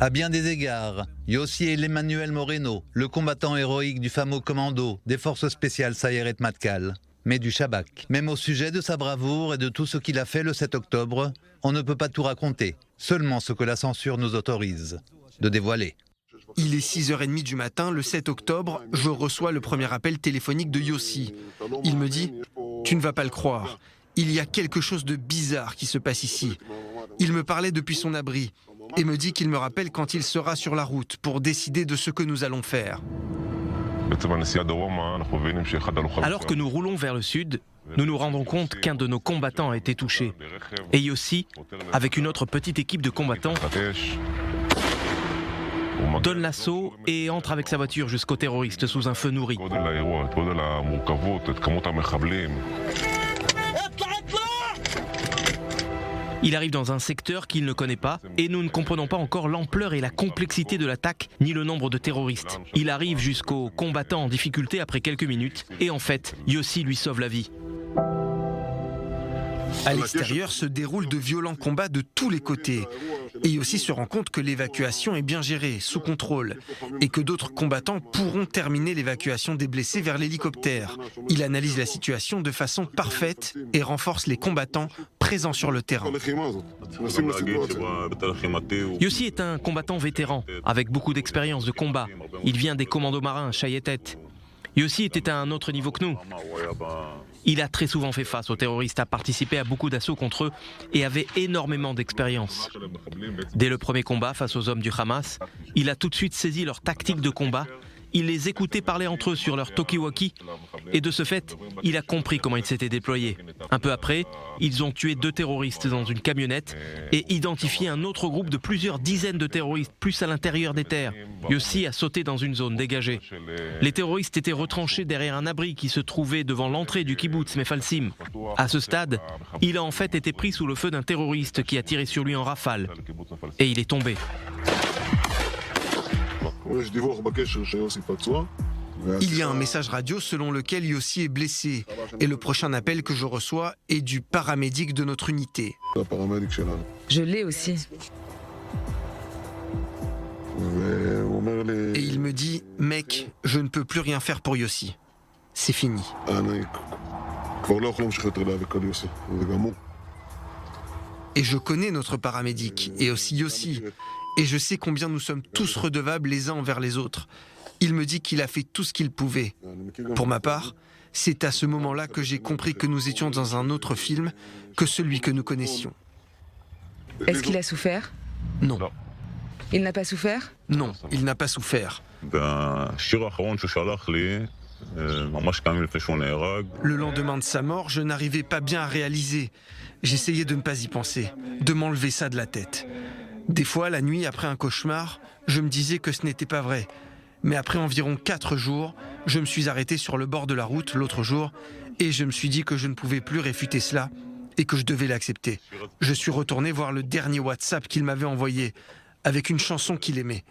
À bien des égards, Yossi est l'Emmanuel Moreno, le combattant héroïque du fameux commando des forces spéciales Sayeret Matkal, mais du Shabak. Même au sujet de sa bravoure et de tout ce qu'il a fait le 7 octobre, on ne peut pas tout raconter, seulement ce que la censure nous autorise de dévoiler. Il est 6h30 du matin, le 7 octobre, je reçois le premier appel téléphonique de Yossi. Il me dit « Tu ne vas pas le croire, il y a quelque chose de bizarre qui se passe ici ». Il me parlait depuis son abri et me dit qu'il me rappelle quand il sera sur la route pour décider de ce que nous allons faire. Alors que nous roulons vers le sud, nous nous rendons compte qu'un de nos combattants a été touché. Et Yossi, avec une autre petite équipe de combattants, donne l'assaut et entre avec sa voiture jusqu'aux terroristes sous un feu nourri. Il arrive dans un secteur qu'il ne connaît pas et nous ne comprenons pas encore l'ampleur et la complexité de l'attaque ni le nombre de terroristes. Il arrive jusqu'aux combattants en difficulté après quelques minutes et en fait, Yossi lui sauve la vie. À l'extérieur se déroulent de violents combats de tous les côtés. Et Yossi se rend compte que l'évacuation est bien gérée, sous contrôle, et que d'autres combattants pourront terminer l'évacuation des blessés vers l'hélicoptère. Il analyse la situation de façon parfaite et renforce les combattants présent sur le terrain. Yossi est un combattant vétéran, avec beaucoup d'expérience de combat. Il vient des commandos marins, Chayetet. Yossi était à un autre niveau que nous. Il a très souvent fait face aux terroristes, a participé à beaucoup d'assauts contre eux et avait énormément d'expérience. Dès le premier combat face aux hommes du Hamas, il a tout de suite saisi leur tactique de combat. Il les écoutait parler entre eux sur leur talkie-walkie et de ce fait, il a compris comment ils s'étaient déployés. Un peu après, ils ont tué 2 terroristes dans une camionnette et identifié un autre groupe de plusieurs dizaines de terroristes, plus à l'intérieur des terres. Yossi a sauté dans une zone dégagée. Les terroristes étaient retranchés derrière un abri qui se trouvait devant l'entrée du kibbutz Mefalsim. À ce stade, il a en fait été pris sous le feu d'un terroriste qui a tiré sur lui en rafale. Et il est tombé. Il y a un message radio selon lequel Yossi est blessé et le prochain appel que je reçois est du paramédic de notre unité. Je l'ai aussi. Et il me dit « Mec, je ne peux plus rien faire pour Yossi. C'est fini. » Et je connais notre paramédic et aussi Yossi. Et je sais combien nous sommes tous redevables les uns envers les autres. Il me dit qu'il a fait tout ce qu'il pouvait. Pour ma part, c'est à ce moment-là que j'ai compris que nous étions dans un autre film que celui que nous connaissions. Est-ce qu'il a souffert? Non. Il n'a pas souffert? Non, il n'a pas souffert. Le lendemain de sa mort, je n'arrivais pas bien à réaliser. J'essayais de ne pas y penser, de m'enlever ça de la tête. Des fois, la nuit, après un cauchemar, je me disais que ce n'était pas vrai. Mais après environ 4 jours, je me suis arrêté sur le bord de la route l'autre jour et je me suis dit que je ne pouvais plus réfuter cela et que je devais l'accepter. Je suis retourné voir le dernier WhatsApp qu'il m'avait envoyé avec une chanson qu'il aimait.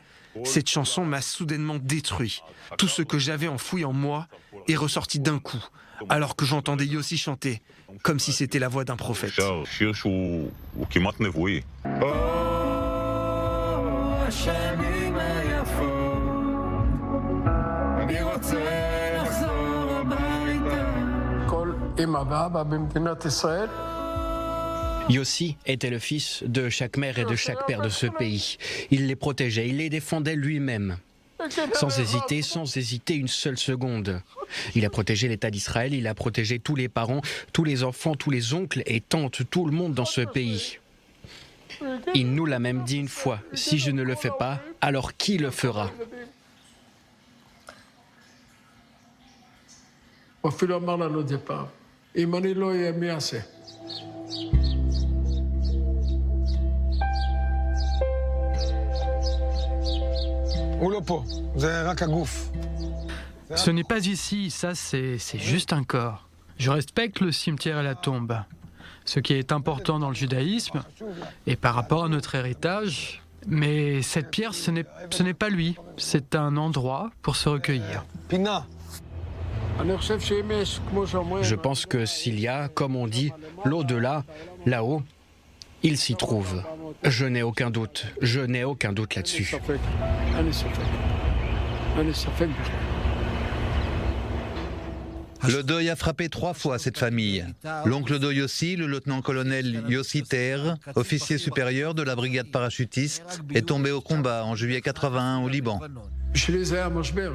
Cette chanson m'a soudainement détruit. Tout ce que j'avais enfoui en moi est ressorti d'un coup, alors que j'entendais Yossi chanter, comme si c'était la voix d'un prophète. Yossi était le fils de chaque mère et de chaque père de ce pays. Il les protégeait, il les défendait lui-même. Sans hésiter une seule seconde. Il a protégé l'État d'Israël, il a protégé tous les parents, tous les enfants, tous les oncles et tantes, tout le monde dans ce pays. Il nous l'a même dit une fois, si je ne le fais pas, alors qui le fera? Ce n'est pas ici, ça c'est juste un corps. Je respecte le cimetière et la tombe. Ce qui est important dans le judaïsme et par rapport à notre héritage, mais cette pierre, ce n'est pas lui, c'est un endroit pour se recueillir. Je pense que s'il y a, comme on dit, l'au-delà, là-haut, il s'y trouve. Je n'ai aucun doute là-dessus. Le deuil a frappé 3 fois cette famille. L'oncle de Yossi, le lieutenant-colonel Yossi Ter, officier supérieur de la brigade parachutiste, est tombé au combat en juillet 81 au Liban.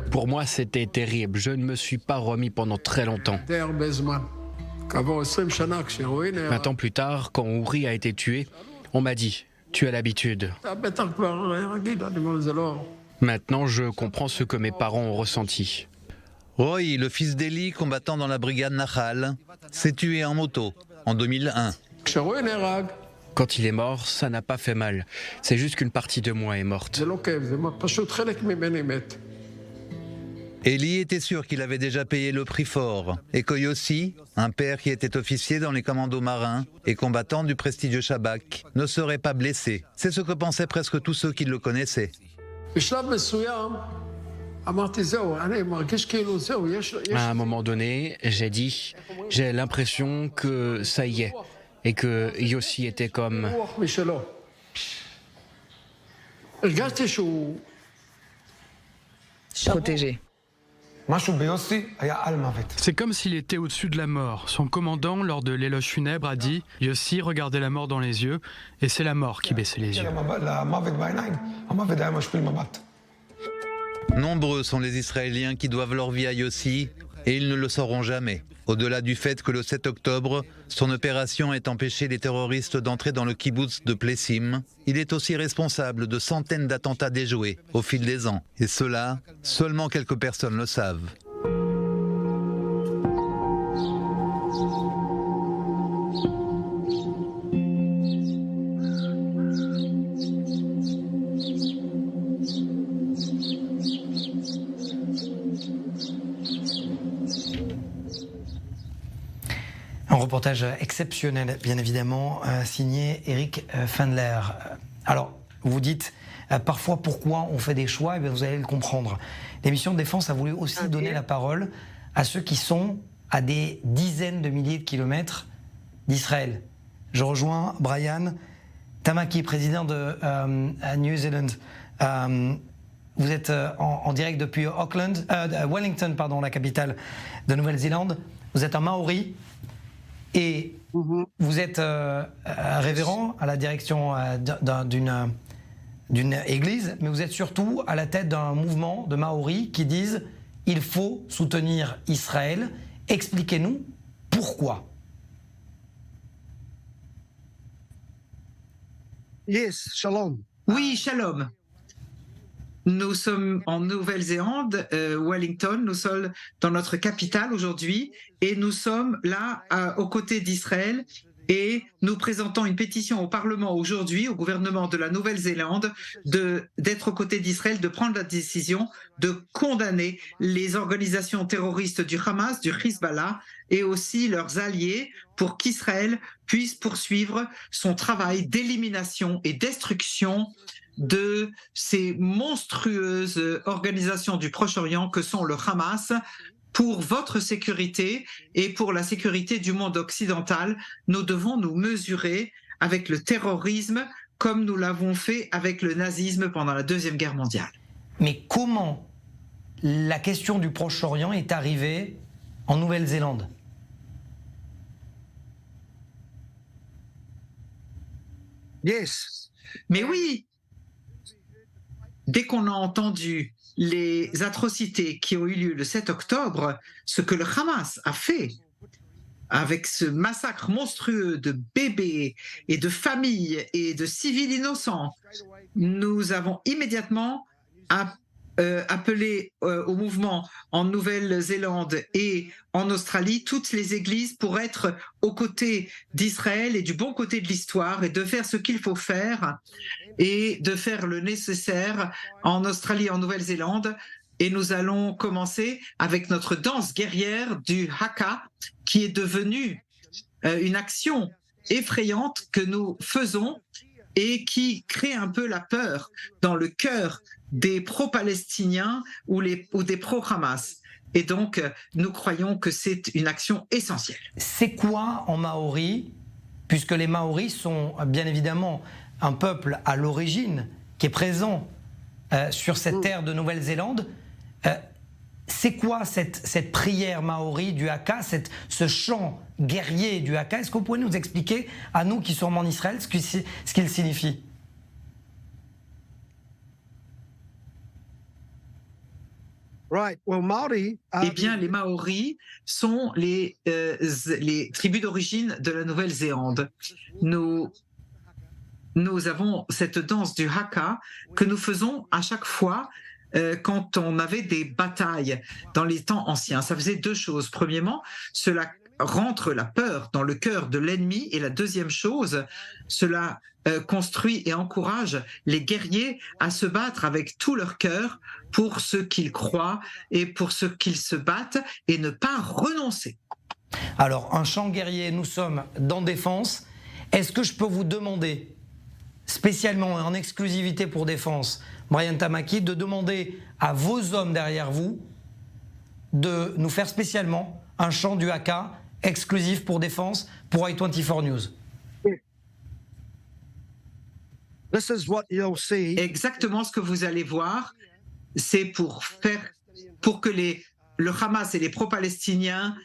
Pour moi, c'était terrible. Je ne me suis pas remis pendant très longtemps. 20 ans plus tard, quand Ouri a été tué, on m'a dit « Tu as l'habitude ». Maintenant, je comprends ce que mes parents ont ressenti. Roy, le fils d'Eli, combattant dans la brigade Nahal, s'est tué en moto en 2001. Quand il est mort, ça n'a pas fait mal. C'est juste qu'une partie de moi est morte. Eli était sûr qu'il avait déjà payé le prix fort et que Yossi, un père qui était officier dans les commandos marins et combattant du prestigieux Shabak, ne serait pas blessé. C'est ce que pensaient presque tous ceux qui le connaissaient. À un moment donné, j'ai dit, j'ai l'impression que ça y est, et que Yossi était comme... Protégé. C'est comme s'il était au-dessus de la mort. Son commandant, lors de l'éloge funèbre, a dit « Yossi regardait la mort dans les yeux, et c'est la mort qui baissait les yeux. » Nombreux sont les Israéliens qui doivent leur vie à Yossi, et ils ne le sauront jamais. Au-delà du fait que le 7 octobre, son opération ait empêché les terroristes d'entrer dans le kibboutz de Plessim, il est aussi responsable de centaines d'attentats déjoués au fil des ans. Et cela, seulement quelques personnes le savent. Un reportage exceptionnel, bien évidemment, signé Eric Fandler. Alors, vous dites parfois pourquoi on fait des choix, et bien vous allez le comprendre. L'émission de Défense a voulu aussi donner la parole à ceux qui sont à des dizaines de milliers de kilomètres d'Israël. Je rejoins Brian Tamaki, président de New Zealand. Vous êtes en direct depuis Wellington, la capitale de Nouvelle-Zélande. Vous êtes un Maori. Et vous êtes révérend à la direction d'une église, mais vous êtes surtout à la tête d'un mouvement de Maoris qui disent « il faut soutenir Israël ». Expliquez-nous pourquoi. Yes, shalom. Oui, shalom. Nous sommes en Nouvelle-Zélande, Wellington, nous sommes dans notre capitale aujourd'hui et nous sommes là aux côtés d'Israël et nous présentons une pétition au Parlement aujourd'hui, au gouvernement de la Nouvelle-Zélande, d'être aux côtés d'Israël, de prendre la décision de condamner les organisations terroristes du Hamas, du Hezbollah et aussi leurs alliés pour qu'Israël puisse poursuivre son travail d'élimination et destruction de ces monstrueuses organisations du Proche-Orient que sont le Hamas. Pour votre sécurité et pour la sécurité du monde occidental, nous devons nous mesurer avec le terrorisme comme nous l'avons fait avec le nazisme pendant la Deuxième Guerre mondiale. Mais comment la question du Proche-Orient est arrivée en Nouvelle-Zélande ? Yes. Mais oui. Dès qu'on a entendu les atrocités qui ont eu lieu le 7 octobre, ce que le Hamas a fait avec ce massacre monstrueux de bébés et de familles et de civils innocents, nous avons immédiatement appelé au mouvement en Nouvelle-Zélande et en Australie toutes les églises pour être aux côtés d'Israël et du bon côté de l'histoire et de faire ce qu'il faut faire et de faire le nécessaire en Australie et en Nouvelle-Zélande. Et nous allons commencer avec notre danse guerrière du Haka, qui est devenue une action effrayante que nous faisons et qui crée un peu la peur dans le cœur des pro-palestiniens ou des pro-Hamas. Et donc, nous croyons que c'est une action essentielle. C'est quoi en Maori, puisque les Maoris sont bien évidemment un peuple à l'origine qui est présent sur cette terre de Nouvelle-Zélande. C'est quoi cette prière maori du Haka, ce chant guerrier du Haka? Est-ce que vous pouvez nous expliquer, à nous qui sommes en Israël, ce qu'il signifie? Eh bien, les Maoris sont les tribus d'origine de la Nouvelle-Zélande. Nous avons cette danse du Haka que nous faisons à chaque fois quand on avait des batailles dans les temps anciens. Ça faisait deux choses. Premièrement, cela rentre la peur dans le cœur de l'ennemi, et la deuxième chose, cela construit et encourage les guerriers à se battre avec tout leur cœur pour ce qu'ils croient et pour ce qu'ils se battent et ne pas renoncer. Alors, un chant guerrier, nous sommes dans Défense. Est-ce que je peux vous demander, spécialement en exclusivité pour Défense, Brian Tamaki, de demander à vos hommes derrière vous de nous faire spécialement un chant du Haka exclusif pour Défense, pour i24 News? Exactement ce que vous allez voir, c'est pour que les le Hamas et les pro-palestiniens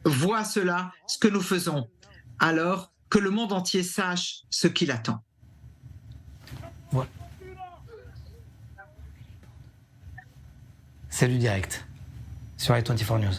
voient cela, ce que nous faisons, alors que le monde entier sache ce qu'il attend. Voilà. C'est du direct sur i24 News.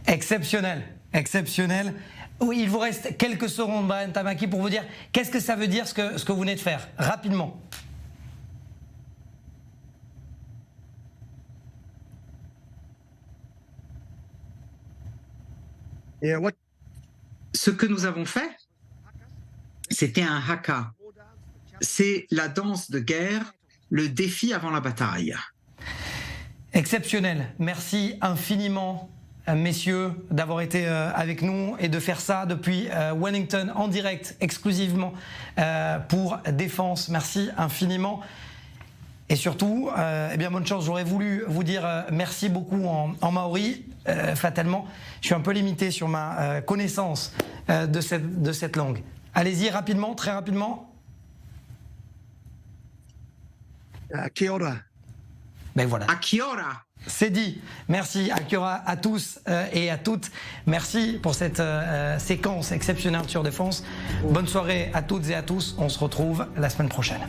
Exceptionnel, exceptionnel. Oui, il vous reste quelques secondes, Brian Tamaki, pour vous dire qu'est-ce que ça veut dire ce que vous venez de faire, rapidement. Ce que nous avons fait, c'était un haka. C'est la danse de guerre, le défi avant la bataille. Exceptionnel. Merci infiniment, messieurs, d'avoir été avec nous et de faire ça depuis Wellington en direct, exclusivement pour Défense. Merci infiniment. Et surtout, eh bien, bonne chance. J'aurais voulu vous dire merci beaucoup en maori. Fatalement, je suis un peu limité sur ma connaissance de cette langue. Allez-y rapidement, très rapidement. Kia ora. Ben voilà. A kia ora. C'est dit. Merci à kia ora à tous et à toutes. Merci pour cette séquence exceptionnelle sur Défense. Bonne soirée à toutes et à tous. On se retrouve la semaine prochaine.